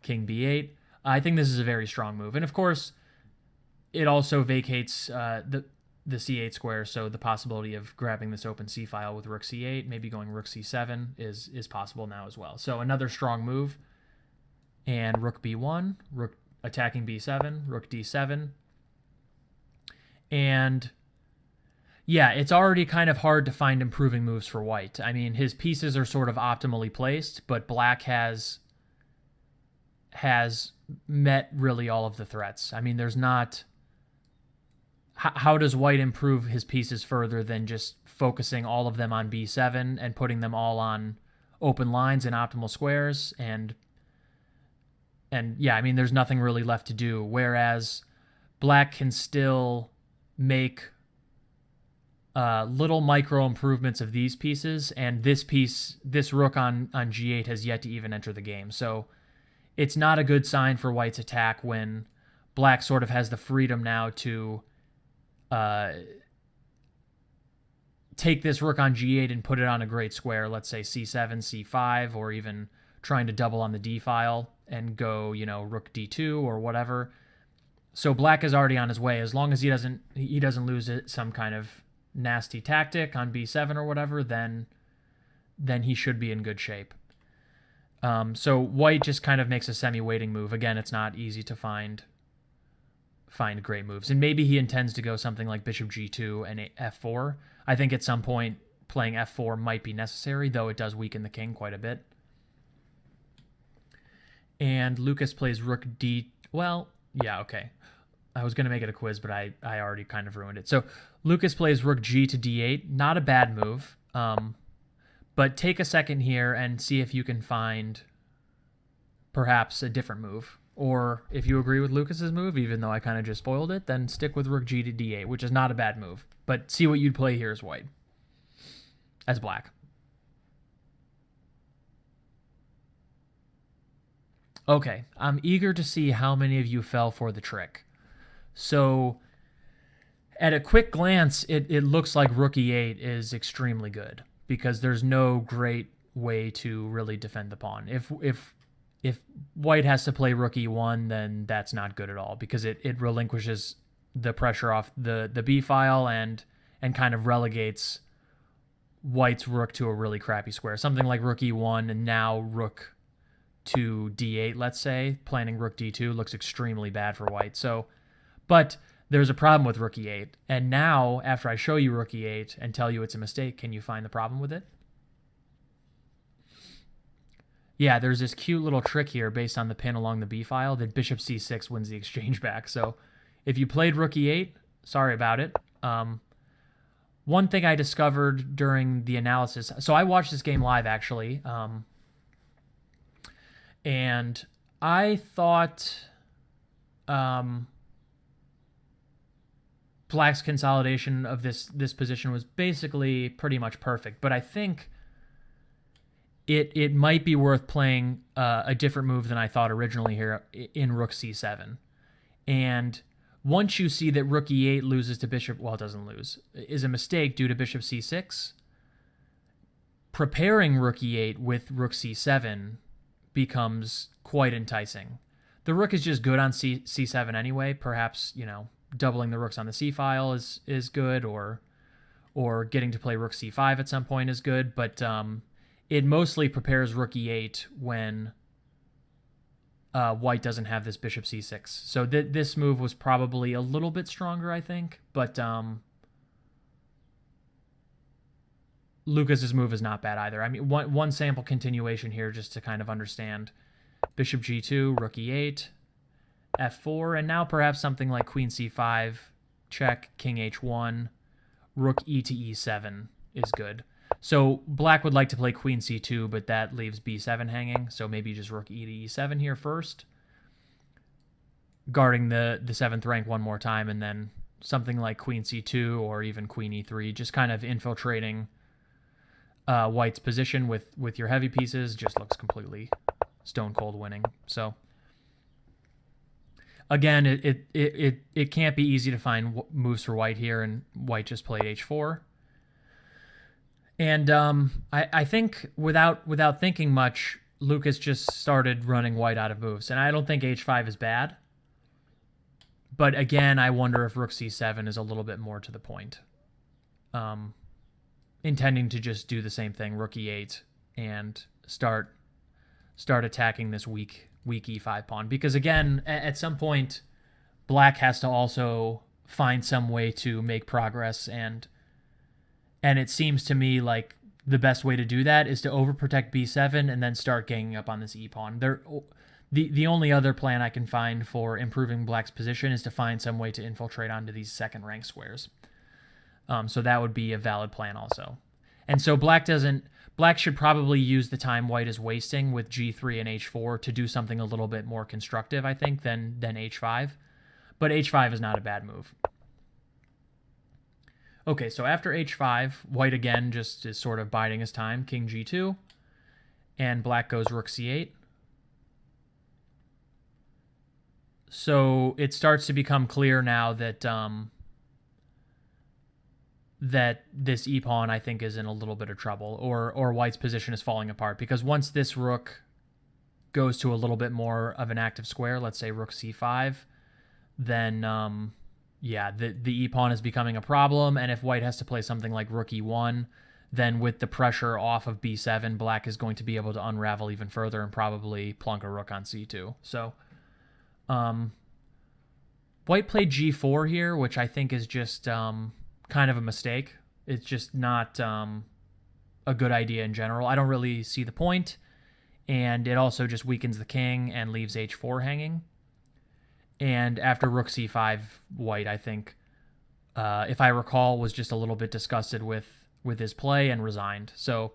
King b8. I think this is a very strong move. And, of course, it also vacates the c8 square, so the possibility of grabbing this open c-file with rook c8, maybe going rook c7 is possible now as well. So another strong move. And rook b1, rook attacking b7, rook d7. And yeah, it's already kind of hard to find improving moves for white. I mean, his pieces are sort of optimally placed, but black has met really all of the threats. I mean, there's not... How does white improve his pieces further than just focusing all of them on b7 and putting them all on open lines and optimal squares? And yeah, I mean, there's nothing really left to do, whereas black can still make little micro improvements of these pieces, and this piece, this rook on g8 has yet to even enter the game. So it's not a good sign for white's attack when black sort of has the freedom now to take this rook on g8 and put it on a great square, let's say c7, c5, or even trying to double on the d file and go, you know, rook d2 or whatever. So black is already on his way. As long as he doesn't lose some kind of nasty tactic on b7 or whatever, then he should be in good shape. So white just kind of makes a semi-waiting move. Again, it's not easy to find great moves. And maybe he intends to go something like bishop g2 and f4. I think at some point playing f4 might be necessary, though it does weaken the king quite a bit. And Lukhas plays rook d... Well, yeah, okay. I was going to make it a quiz, but I already kind of ruined it. So Lukhas plays rook g to d8. Not a bad move. But take a second here and see if you can find perhaps a different move. Or if you agree with Lukhas's move, even though I kind of just spoiled it, then stick with rook g to d8, which is not a bad move. But see what you'd play here as white, as black. Okay, I'm eager to see how many of you fell for the trick. So at a quick glance, it looks like rook e8 is extremely good because there's no great way to really defend the pawn. If white has to play rook e1, then that's not good at all because it relinquishes the pressure off the b file and kind of relegates white's rook to a really crappy square. Something like rook e1 and now rook to d8, let's say, planning rook d2 looks extremely bad for white. So, but there's a problem with rook e8. And now, after I show you rook e8 and tell you it's a mistake, can you find the problem with it? Yeah, there's this cute little trick here based on the pin along the b file that bishop c6 wins the exchange back. So if you played rook e8, sorry about it. One thing I discovered during the analysis, so I watched this game live actually, and I thought black's consolidation of this position was basically pretty much perfect, but I think it might be worth playing a different move than I thought originally here in rook c7. And once you see that rook e8 loses to bishop, well, it doesn't lose, is a mistake due to bishop c6, preparing rook e8 with rook c7 becomes quite enticing. The rook is just good on c7 anyway. Perhaps, doubling the rooks on the c file is good, or getting to play rook c5 at some point is good, but it mostly prepares rook e8 when white doesn't have this bishop c6. So this move was probably a little bit stronger, I think, but Lukhas's move is not bad either. I mean, one sample continuation here just to kind of understand. Bishop g2, rook e8, f4, and now perhaps something like queen c5, check, king h1, rook e to e7 is good. So black would like to play queen c2, but that leaves b7 hanging, so maybe just rook e to e7 here first, guarding the 7th rank one more time, and then something like queen c2 or even queen e3, just kind of infiltrating white's position with your heavy pieces. Just looks completely stone cold winning. So again, it can't be easy to find moves for white here, and white just played h4. And I think without thinking much, Lukhas just started running white out of moves, and I don't think h5 is bad. But again, I wonder if rook c7 is a little bit more to the point. Intending to just do the same thing, rook e8, and start attacking this weak e5 pawn. Because again, at some point, black has to also find some way to make progress, and it seems to me like the best way to do that is to overprotect b7 and then start ganging up on this e-pawn. The only other plan I can find for improving black's position is to find some way to infiltrate onto these second rank squares. So that would be a valid plan also. And so black should probably use the time white is wasting with g3 and h4 to do something a little bit more constructive, I think, than h5. But h5 is not a bad move. Okay, so after h5, white again just is sort of biding his time. King g2, and black goes rook c8. So it starts to become clear now that that this e-pawn, I think, is in a little bit of trouble, or white's position is falling apart, because once this rook goes to a little bit more of an active square, let's say rook c5, then yeah, the e-pawn is becoming a problem, and if white has to play something like rook e1, then with the pressure off of b7, black is going to be able to unravel even further and probably plunk a rook on c2. So white played g4 here, which I think is just kind of a mistake. It's just not a good idea in general. I don't really see the point, and it also just weakens the king and leaves h4 hanging. And after rook c5, white, I think, if I recall, was just a little bit disgusted with his play and resigned. So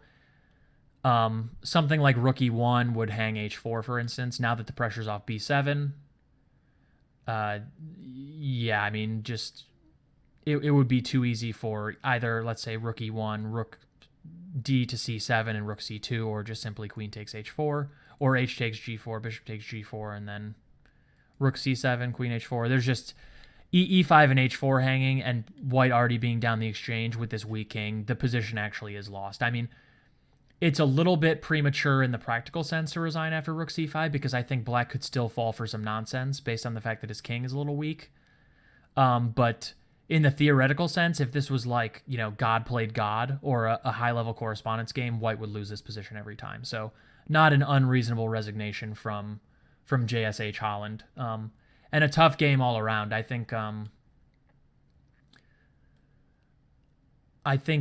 something like rook e1 would hang h4, for instance, now that the pressure's off b7. Yeah, I mean, just it would be too easy for either, let's say, rook e1, rook d to c7, and rook c2, or just simply queen takes h4, or h takes g4, bishop takes g4, and then rook c7, queen h4. There's just e5 and h4 hanging, and white already being down the exchange with this weak king. The position actually is lost. I mean, it's a little bit premature in the practical sense to resign after rook c5, because I think black could still fall for some nonsense based on the fact that his king is a little weak. But in the theoretical sense, if this was like, God played God, or a high-level correspondence game, white would lose this position every time. So not an unreasonable resignation from jshholland. And a tough game all around. I think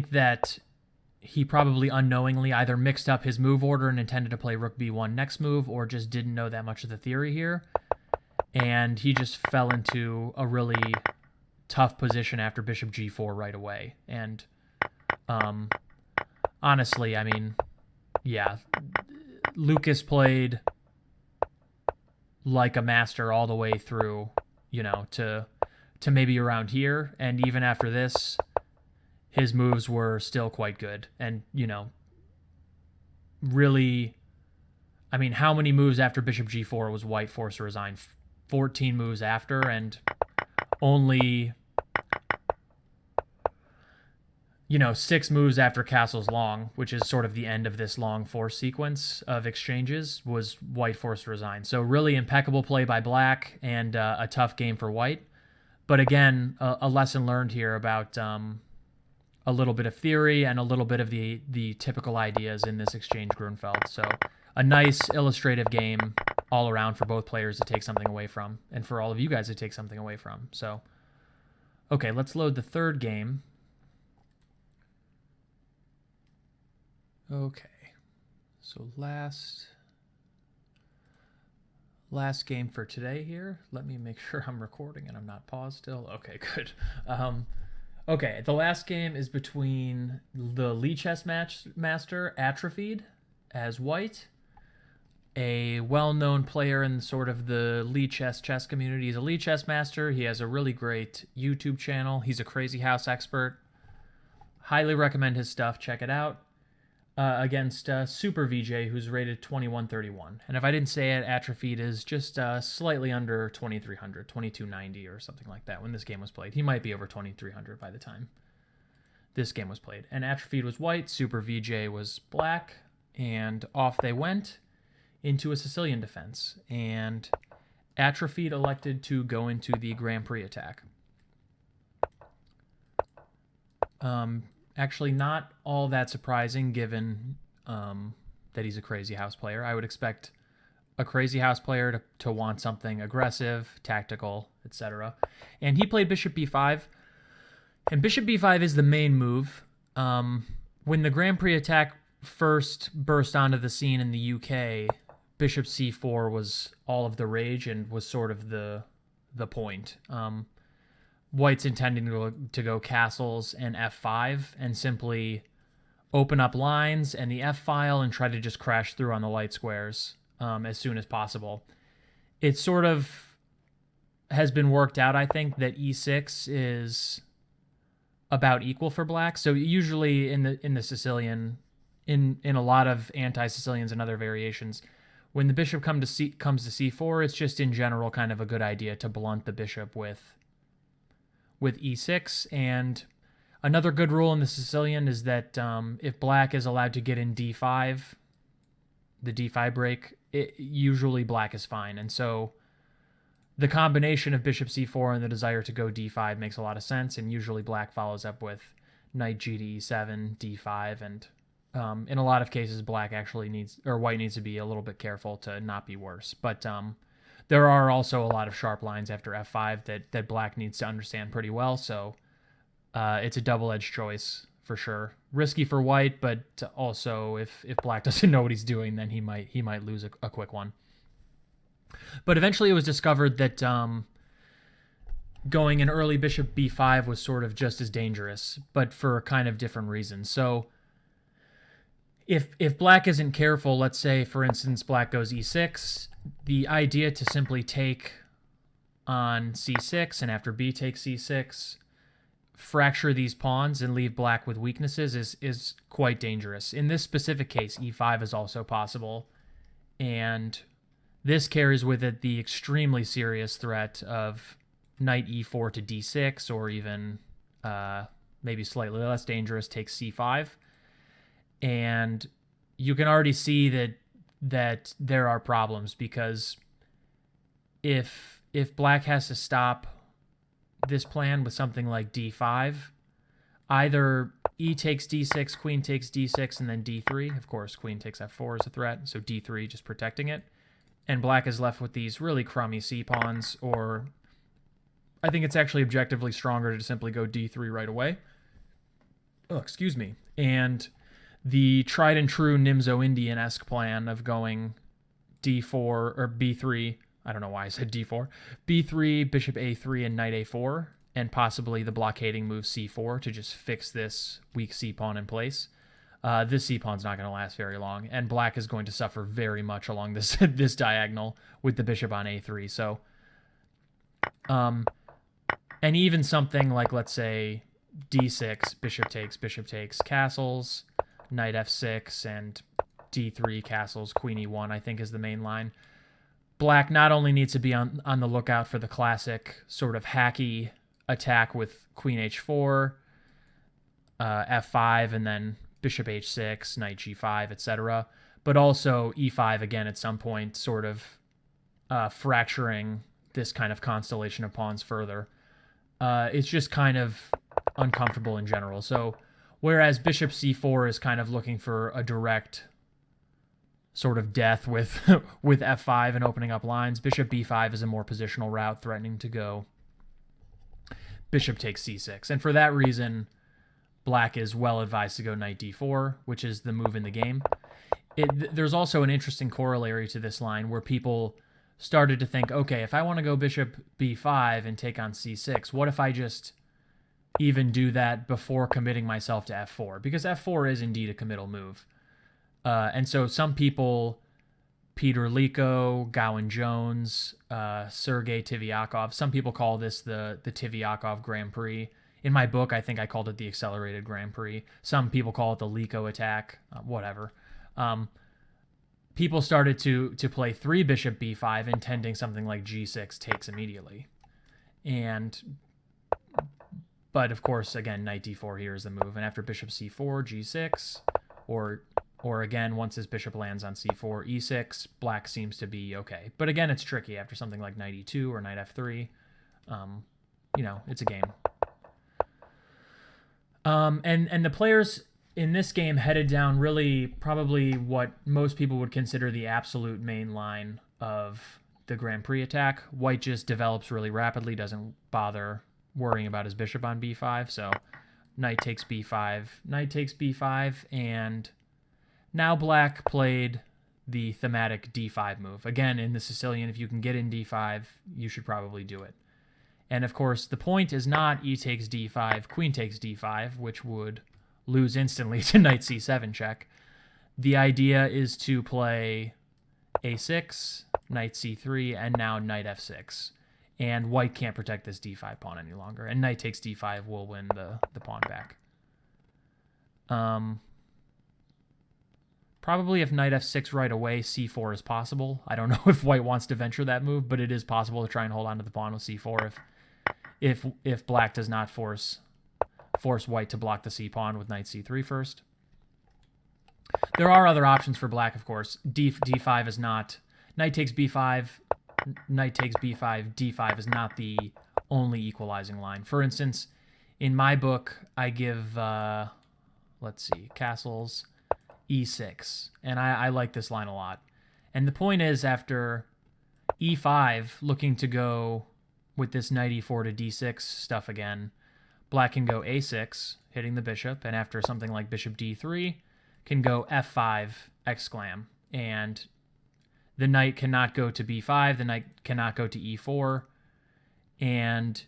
that he probably unknowingly either mixed up his move order and intended to play rook b1 next move, or just didn't know that much of the theory here. And he just fell into a really tough position after bishop g4 right away. And honestly, I mean, yeah, Lukhas played like a master all the way through, to maybe around here. And even after this, his moves were still quite good. And, really, I mean, how many moves after bishop g4 was white forced to resign? 14 moves after, and only, 6 moves after castles long, which is sort of the end of this long force sequence of exchanges, was white forced to resign. So really impeccable play by black, and a tough game for white. But again, a lesson learned here about a little bit of theory and a little bit of the typical ideas in this exchange Grunfeld. So a nice illustrative game all around for both players to take something away from, and for all of you guys to take something away from. So, okay, let's load the third game. Okay, so last game for today here. Let me make sure I'm recording and I'm not paused still. Okay, good. Okay, the last game is between the Lichess master Atrophied as white, a well-known player in sort of the Lichess chess community. He's a Lichess master. He has a really great YouTube channel. He's a crazy house expert. Highly recommend his stuff. Check it out. Against superVJ, who's rated 2131. And if I didn't say it, Atrophied is just slightly under 2300, 2290 or something like that when this game was played. He might be over 2300 by the time this game was played. And Atrophied was white, superVJ was black, and off they went into a Sicilian defense. And Atrophied elected to go into the Grand Prix attack. Actually, not all that surprising given that he's a crazy house player. I would expect a crazy house player to want something aggressive, tactical, etc. And he played bishop b5. And bishop b5 is the main move. When the Grand Prix attack first burst onto the scene in the UK, bishop c4 was all of the rage and was sort of the point. White's intending to go castles and f5 and simply open up lines and the f-file and try to just crash through on the light squares as soon as possible. It sort of has been worked out, I think, that e6 is about equal for black. So usually in the Sicilian, in a lot of anti-Sicilians and other variations, when the bishop comes to c4, it's just in general kind of a good idea to blunt the bishop with e6. And another good rule in the Sicilian is that if black is allowed to get in d5, the d5 break, usually black is fine. And so the combination of bishop c4 and the desire to go d5 makes a lot of sense, and usually black follows up with knight g to e7, d5, and in a lot of cases black actually white needs to be a little bit careful to not be worse. But there are also a lot of sharp lines after f5 that black needs to understand pretty well, so it's a double-edged choice for sure. Risky for white, but also if black doesn't know what he's doing, then he might lose a quick one. But eventually it was discovered that going an early bishop b5 was sort of just as dangerous, but for kind of different reasons. So if black isn't careful, let's say, for instance, black goes e6, the idea to simply take on c6 and after b takes c6, fracture these pawns and leave black with weaknesses is quite dangerous. In this specific case, e5 is also possible, and this carries with it the extremely serious threat of knight e4 to d6, or even maybe slightly less dangerous, takes c5. And you can already see that there are problems, because if black has to stop this plan with something like d5, either e takes d6, queen takes d6, and then d3. Of course, queen takes f4 is a threat, so d3 just protecting it. And black is left with these really crummy c-pawns, or I think it's actually objectively stronger to simply go d3 right away. Oh, excuse me. And the tried and true Nimzo-Indian-esque plan of going d4 or b3, I don't know why I said d4, b3, bishop a3, and knight a4, and possibly the blockading move c4 to just fix this weak c-pawn in place. This c-pawn's not going to last very long, and black is going to suffer very much along this this diagonal with the bishop on a3. So, and even something like, let's say, d6, bishop takes, castles, knight f6, and d3 castles, queen e1, I think is the main line. Black not only needs to be on the lookout for the classic sort of hacky attack with queen h4, f5, and then bishop h6, knight g5, etc., but also e5 again at some point, sort of fracturing this kind of constellation of pawns further. It's just kind of uncomfortable in general. So whereas bishop c4 is kind of looking for a direct sort of death with with f5 and opening up lines, bishop b5 is a more positional route, threatening to go bishop takes c6. And for that reason, black is well advised to go knight d4, which is the move in the game. There's also an interesting corollary to this line where people started to think, okay, if I want to go bishop b5 and take on c6, what if I just even do that before committing myself to f4? Because f4 is indeed a committal move. And so some people, Peter Liko, Gowan Jones, Sergei Tivyakov, some people call this the Tivyakov Grand Prix. In my book, I think I called it the Accelerated Grand Prix. Some people call it the Liko attack, whatever. People started to play 3 bishop b5, intending something like g6 takes immediately. But of course, again, knight d4 here is the move. And after bishop c4, g6, or again, once his bishop lands on c4, e6, black seems to be okay. But again, it's tricky after something like knight e2 or knight f3. It's a game. And the players in this game headed down really probably what most people would consider the absolute main line of the Grand Prix attack. White just develops really rapidly, doesn't bother worrying about his bishop on b5. So knight takes b5, knight takes b5, and now black played the thematic d5 move. Again, in the Sicilian, if you can get in d5, you should probably do it. And of course, the point is not e takes d5, queen takes d5, which would lose instantly to knight c7 check. The idea is to play a6, knight c3, and now knight f6. And white can't protect this d5 pawn any longer. And knight takes d5 will win the pawn back. Probably if knight f6 right away, c4 is possible. I don't know if white wants to venture that move, but it is possible to try and hold on to the pawn with c4 if black does not force white to block the c-pawn with knight c3 first. There are other options for black, of course. d5 is not... Knight takes b5, knight takes b5, d5 is not the only equalizing line. For instance, in my book, I give, castles, e6, and I like this line a lot. And the point is, after e5, looking to go with this knight e4 to d6 stuff again, black can go a6, hitting the bishop, and after something like bishop d3, can go f5, exclam, and the knight cannot go to b5, the knight cannot go to e4, and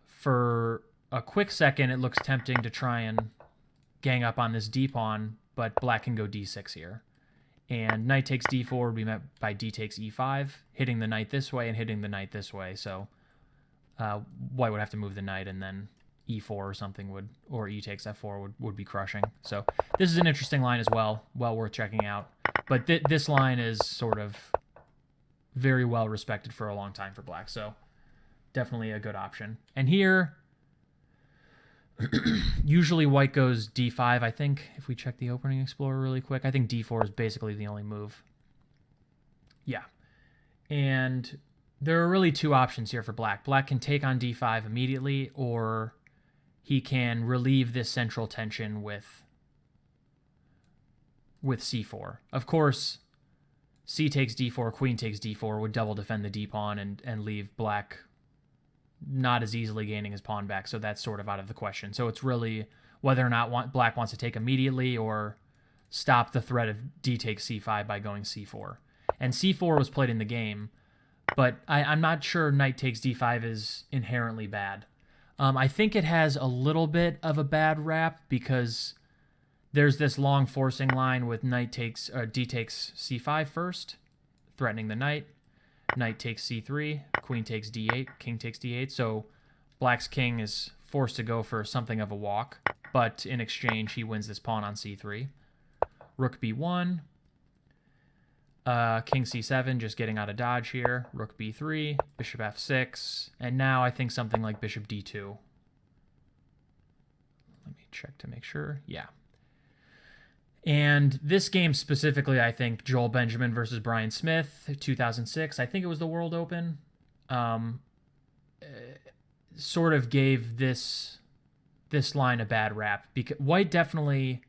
for a quick second, it looks tempting to try and gang up on this d-pawn, but black can go d6 here. And knight takes d4 would be met by d takes e5, hitting the knight this way and hitting the knight this way, so white would have to move the knight, and then e4 or something or e takes f4 would be crushing. So this is an interesting line as well worth checking out. But this line is sort of very well respected for a long time for black, so definitely a good option. And here, usually white goes d5, I think, if we check the opening explorer really quick. I think d4 is basically the only move. Yeah. And there are really two options here for black. Black can take on d5 immediately, or he can relieve this central tension with c4. Of course, c takes d4, queen takes d4 would double defend the d-pawn and leave black not as easily gaining his pawn back, so that's sort of out of the question. So it's really whether or not black wants to take immediately or stop the threat of d takes c5 by going c4. And c4 was played in the game, but I'm not sure knight takes d5 is inherently bad. I think it has a little bit of a bad rap because there's this long forcing line with d takes c5 first, threatening the knight. Knight takes c3, queen takes d8, king takes d8. So black's king is forced to go for something of a walk, but in exchange he wins this pawn on c3. Rook b1, King c7, just getting out of dodge here. Rook b3, bishop f6, and now I think something like bishop d2. Let me check to make sure. Yeah. And this game specifically, I think Joel Benjamin versus Brian Smith, 2006, I think it was the World Open, sort of gave this line a bad rap. Because White definitely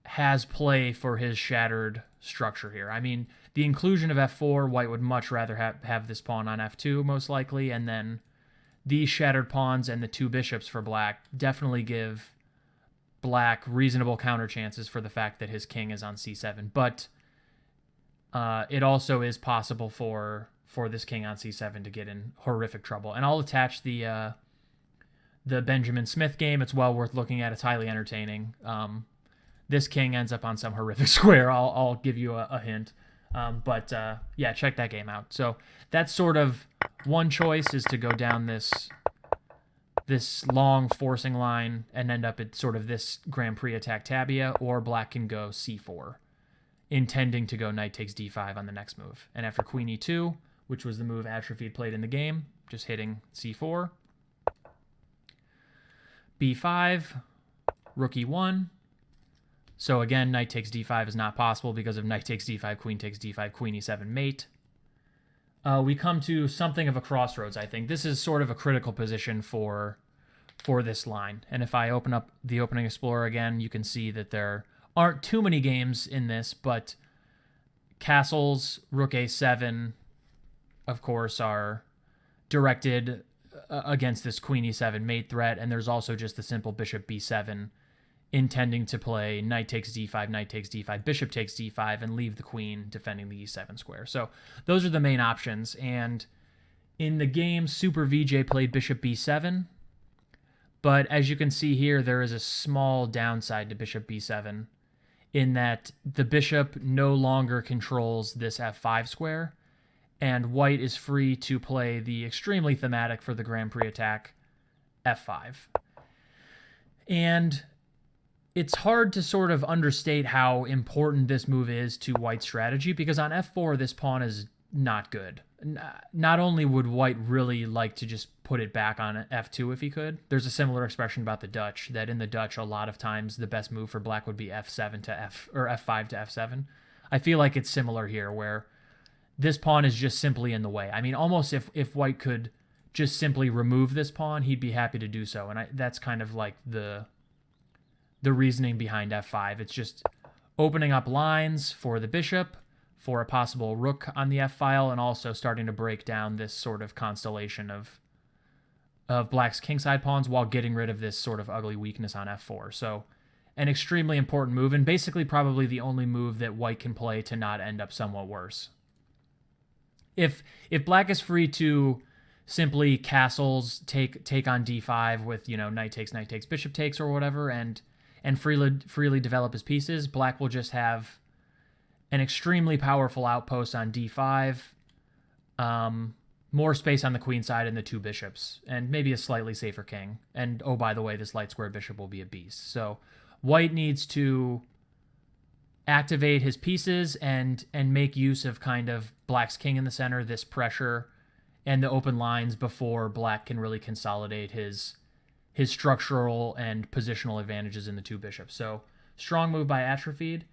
has play for his shattered structure here. I mean, the inclusion of f4, White would much rather have this pawn on f2, most likely, and then these shattered pawns and the two bishops for Black definitely give Black reasonable counter chances for the fact that his king is on c7. But it also is possible for this king on c7 to get in horrific trouble. And I'll attach the Benjamin Smith game. It's well worth looking at. It's highly entertaining. This king ends up on some horrific square. I'll give you a hint. But yeah, check that game out. So that's sort of one choice, is to go down this long forcing line and end up at sort of this Grand Prix attack tabia, or Black can go c4, intending to go knight takes d5 on the next move. And after queen e2, which was the move Atrophied played in the game, just hitting c4, b5, rook e1. So again, knight takes d5 is not possible because of knight takes d5, queen e7, mate. We come to something of a crossroads, I think. This is sort of a critical position for this line. And if I open up the Opening Explorer again, you can see that there aren't too many games in this, but castles, rook a7, of course, are directed against this queen e7 mate threat, and there's also just the simple bishop b7 intending to play knight takes d5, bishop takes d5, and leave the queen defending the e7 square. So those are the main options. And in the game, superVJ played bishop b7, but as you can see here, there is a small downside to bishop b7 in that the bishop no longer controls this f5 square, and White is free to play the extremely thematic for the Grand Prix attack f5. And it's hard to sort of understate how important this move is to White's strategy, because on f4, this pawn is not good. Not only would White really like to just put it back on f2 if he could, there's a similar expression about the Dutch, that in the Dutch, a lot of times the best move for Black would be f7 to f5 to f7. I feel like it's similar here, where this pawn is just simply in the way. I mean, almost if White could just simply remove this pawn, he'd be happy to do so. And that's kind of like the reasoning behind f5. It's just opening up lines for the bishop, for a possible rook on the f-file, and also starting to break down this sort of constellation of Black's kingside pawns while getting rid of this sort of ugly weakness on f4. So an extremely important move, and basically probably the only move that White can play to not end up somewhat worse. If Black is free to simply castles, take on d5 with, knight takes, bishop takes, or whatever, and freely develop his pieces, Black will just have an extremely powerful outpost on d5, more space on the queen side and the two bishops, and maybe a slightly safer king. And oh, by the way, this light square bishop will be a beast. So White needs to activate his pieces and make use of kind of Black's king in the center, this pressure, and the open lines before Black can really consolidate his structural and positional advantages in the two bishops. So strong move by Atrophied.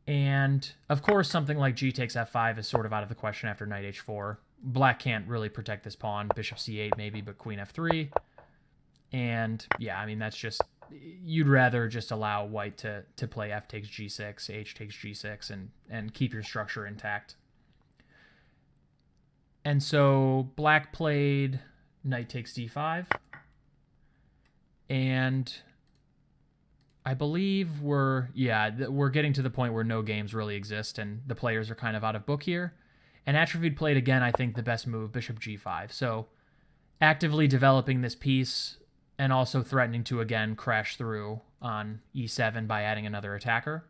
And of course, something like g takes f5 is sort of out of the question after knight h4. Black can't really protect this pawn. Bishop c8 maybe, but queen f3. And yeah, I mean, that's just, you'd rather just allow White to play f takes g6, h takes g6, and keep your structure intact. And so Black played knight takes d5. And I believe we're getting to the point where no games really exist and the players are kind of out of book here. And Atrophied played, again, I think the best move, bishop g5. So actively developing this piece and also threatening to, again, crash through on e7 by adding another attacker.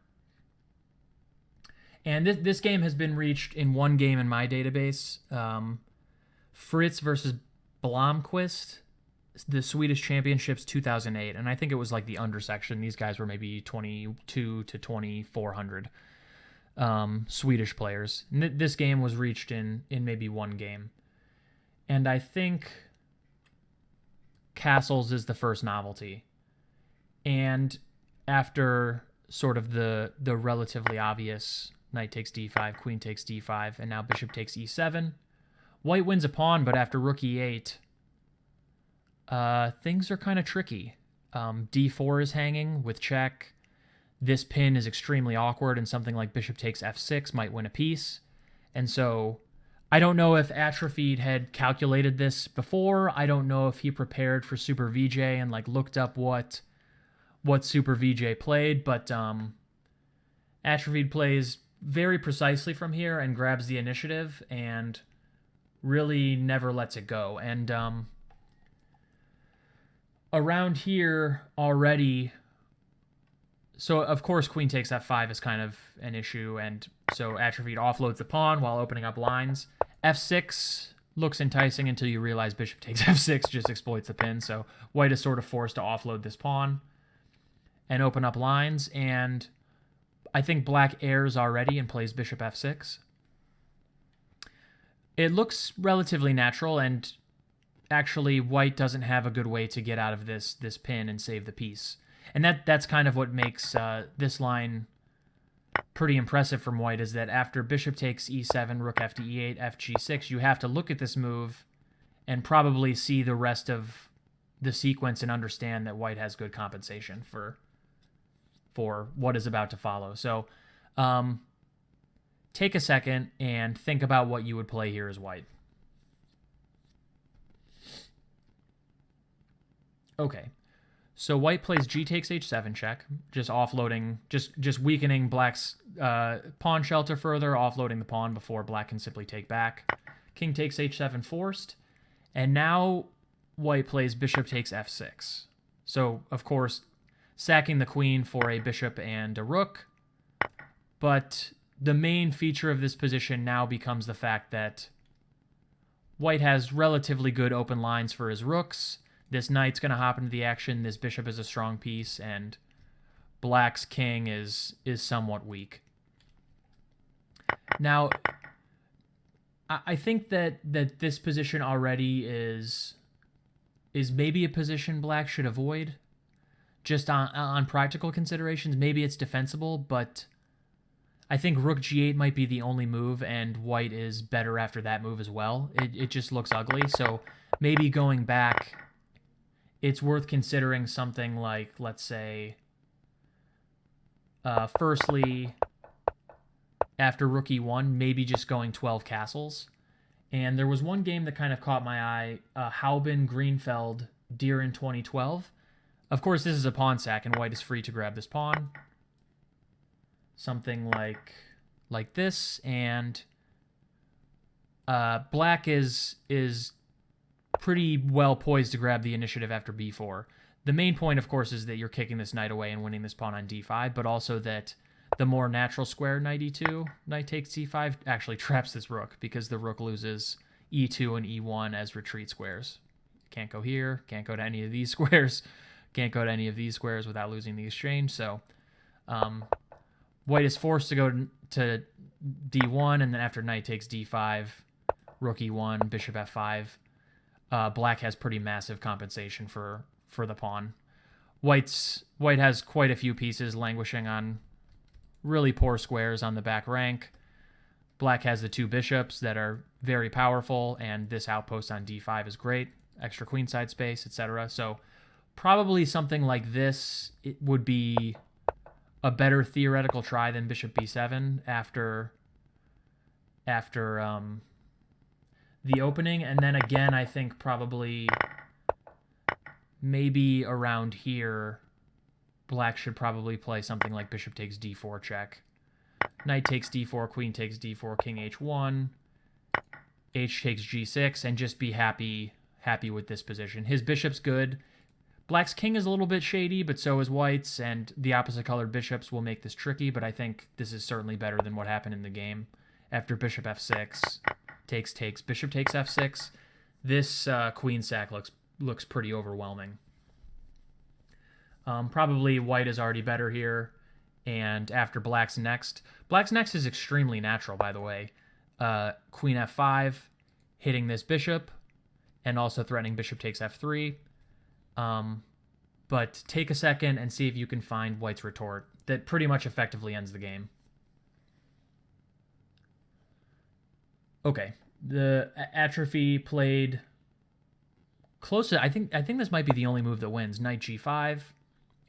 And this game has been reached in one game in my database. Fritz versus Blomqvist, the Swedish Championships 2008, and I think it was like the under section. These guys were maybe 22 to 2400. Swedish players. This game was reached in maybe one game. And I think castles is the first novelty. And after sort of the relatively obvious knight takes d5, queen takes d5, and now bishop takes e7, white wins a pawn, but after rook e8, things are kind of tricky. d4 is hanging with check. This pin is extremely awkward, and something like bishop takes f6 might win a piece. And so I don't know if Atrophied had calculated this before. I don't know if he prepared for superVJ and like looked up what superVJ played, but Atrophied plays very precisely from here and grabs the initiative and really never lets it go. And around here already, so of course queen takes f5 is kind of an issue, and so Atrophied offloads the pawn while opening up lines. f6 looks enticing until you realize bishop takes f6 just exploits the pin, so white is sort of forced to offload this pawn and open up lines, and I think black airs already and plays bishop f6. It looks relatively natural, and actually white doesn't have a good way to get out of this pin and save the piece. And that's kind of what makes this line pretty impressive from white, is that after bishop takes e7, rook f to e8, f g6, you have to look at this move and probably see the rest of the sequence and understand that white has good compensation for what is about to follow. So take a second and think about what you would play here as white. Okay, so white plays g takes h7 check, just offloading, just weakening black's pawn shelter further, offloading the pawn before black can simply take back. King takes h7 forced, and now white plays bishop takes f6. So, of course, sacking the queen for a bishop and a rook, but the main feature of this position now becomes the fact that white has relatively good open lines for his rooks. This knight's going to hop into the action, this bishop is a strong piece, and black's king is somewhat weak. Now, I think that this position already is maybe a position black should avoid, just on practical considerations. Maybe it's defensible, but I think rook g8 might be the only move, and white is better after that move as well. It just looks ugly, so maybe going back, it's worth considering something like, let's say, firstly, after rook e1, maybe just going 12 castles. And there was one game that kind of caught my eye, Hauben Greenfeld Deeren 2012. Of course, this is a pawn sack, and white is free to grab this pawn. Something like this, and black is pretty well poised to grab the initiative after b4. The main point, of course, is that you're kicking this knight away and winning this pawn on d5, but also that the more natural square knight e2, knight takes c5, actually traps this rook, because the rook loses e2 and e1 as retreat squares. Can't go here, can't go to any of these squares, can't go to any of these squares without losing the exchange, so white is forced to go to d1, and then after knight takes d5, rook e1, bishop f5, black has pretty massive compensation for the pawn. White has quite a few pieces languishing on really poor squares on the back rank. Black has the two bishops that are very powerful, and this outpost on d5 is great. Extra queenside space, etc. So probably something like this, it would be a better theoretical try than bishop b7 after the opening. And then again, I think probably maybe around here, black should probably play something like bishop takes d4 check. Knight takes d4, queen takes d4, king h1, h takes g6, and just be happy with this position. His bishop's good. Black's king is a little bit shady, but so is white's, and the opposite colored bishops will make this tricky, but I think this is certainly better than what happened in the game. After bishop f6, takes, bishop takes f6, this queen sack looks pretty overwhelming. Probably white is already better here, And after Black's next is extremely natural, by the way. Queen f5, hitting this bishop, and also threatening bishop takes f3. But take a second and see if you can find White's retort. That pretty much effectively ends the game. Okay, the Atrophy played close to, I think this might be the only move that wins. Knight g5,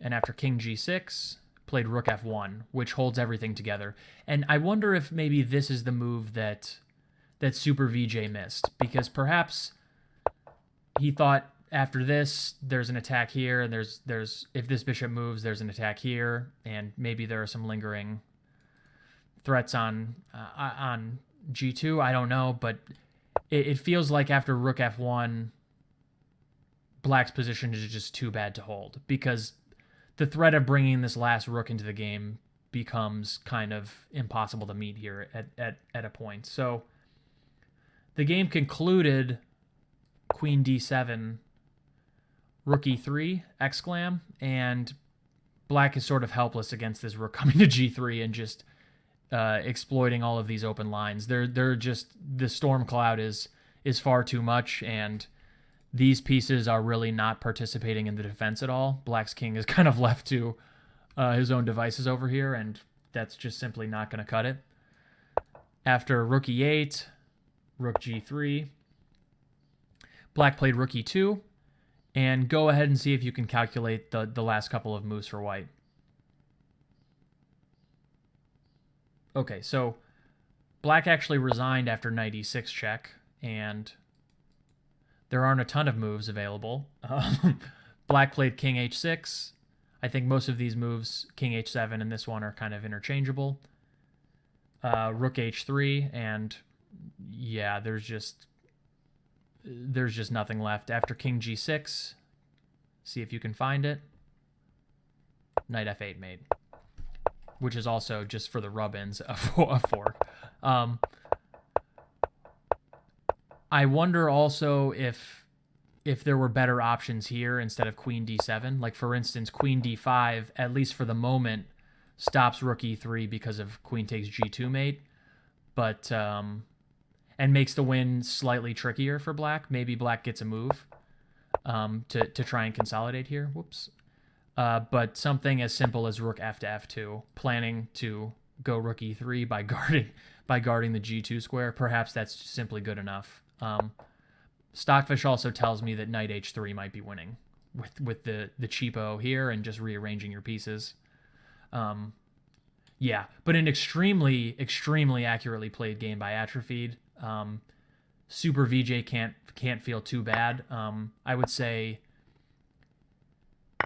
and after king g6, played rook f1, which holds everything together. And I wonder if maybe this is the move that superVJ missed, because perhaps he thought after this there's an attack here, and there's if this bishop moves, there's an attack here, and maybe there are some lingering threats on g2. I don't know, but it feels like after rook f1, Black's position is just too bad to hold, because the threat of bringing this last rook into the game becomes kind of impossible to meet here at a point. So the game concluded queen d7, rook e3, exclam, and Black is sort of helpless against this rook coming to g3 and just exploiting all of these open lines. They're just, the storm cloud is far too much, and these pieces are really not participating in the defense at all. Black's king is kind of left to his own devices over here, and that's just simply not going to cut it. After rook e8, rook g3, Black played rook e2, and go ahead and see if you can calculate the last couple of moves for White. Okay, so Black actually resigned after knight e6 check, and there aren't a ton of moves available. Black played king h6. I think most of these moves, king h7 and this one, are kind of interchangeable. Rook h3, and yeah, there's just nothing left. After king g6, see if you can find it. Knight f8 mate, which is also, just for the rub-ins, a fork. I wonder also if there were better options here instead of queen d7. Like, for instance, queen d5, at least for the moment, stops rook e3 because of queen takes g2 mate, but and makes the win slightly trickier for Black. Maybe Black gets a move to try and consolidate here. Whoops. But something as simple as rook f to f2, planning to go rook e3 by guarding the g2 square, perhaps that's simply good enough. Stockfish also tells me that knight h3 might be winning with the cheapo here and just rearranging your pieces. Yeah, but an extremely accurately played game by Atrophied. superVJ can't feel too bad. I would say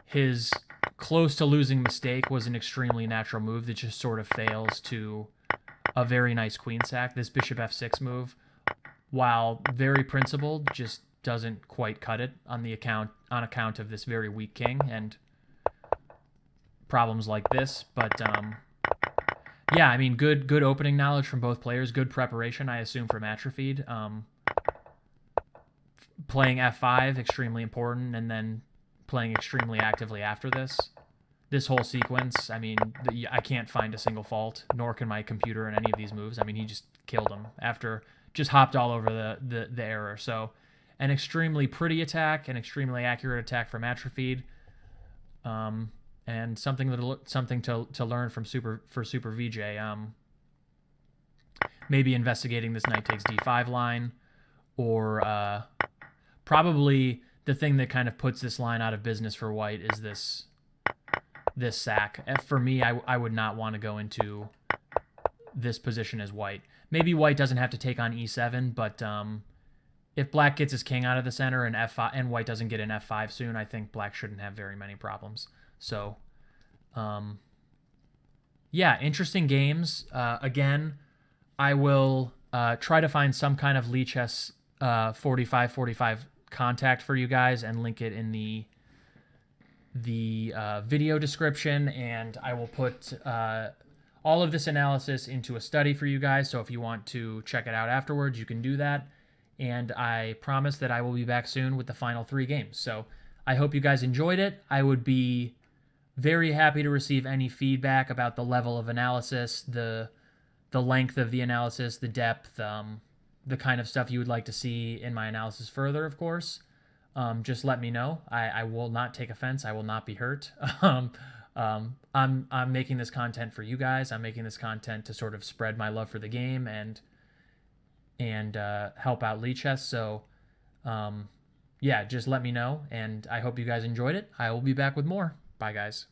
his close to losing mistake was an extremely natural move that just sort of fails to a very nice queen sack. This bishop f6 move, while very principled, just doesn't quite cut it on account of this very weak king and problems like this. But yeah, I mean, good opening knowledge from both players, good preparation, I assume, from Atrophied. Playing f5, extremely important, and then playing extremely actively after this. This whole sequence, I mean, I can't find a single fault, nor can my computer in any of these moves. I mean, he just killed him after, just hopped all over the error. So an extremely pretty attack, an extremely accurate attack from Atrophied, and something to learn from superVJ. Maybe investigating this knight takes d5 line, or probably the thing that kind of puts this line out of business for White is this sack. For me, I would not want to go into this position as White. Maybe White doesn't have to take on e7, but if Black gets his king out of the center and f5, and White doesn't get an f5 soon, I think Black shouldn't have very many problems. So, yeah, interesting games. Again, I will try to find some kind of Lichess 45+45 contact for you guys and link it in the video description, and I will put all of this analysis into a study for you guys, so if you want to check it out afterwards, you can do that. And I promise that I will be back soon with the final 3 games. So I hope you guys enjoyed it. I would be Very happy to receive any feedback about the level of analysis, the length of the analysis, the depth, the kind of stuff you would like to see in my analysis further, of course. Just let me know. I will not take offense. I will not be hurt. I'm making this content for you guys. I'm making this content to sort of spread my love for the game and help out Lichess. So yeah, just let me know, and I hope you guys enjoyed it. I will be back with more. Bye, guys.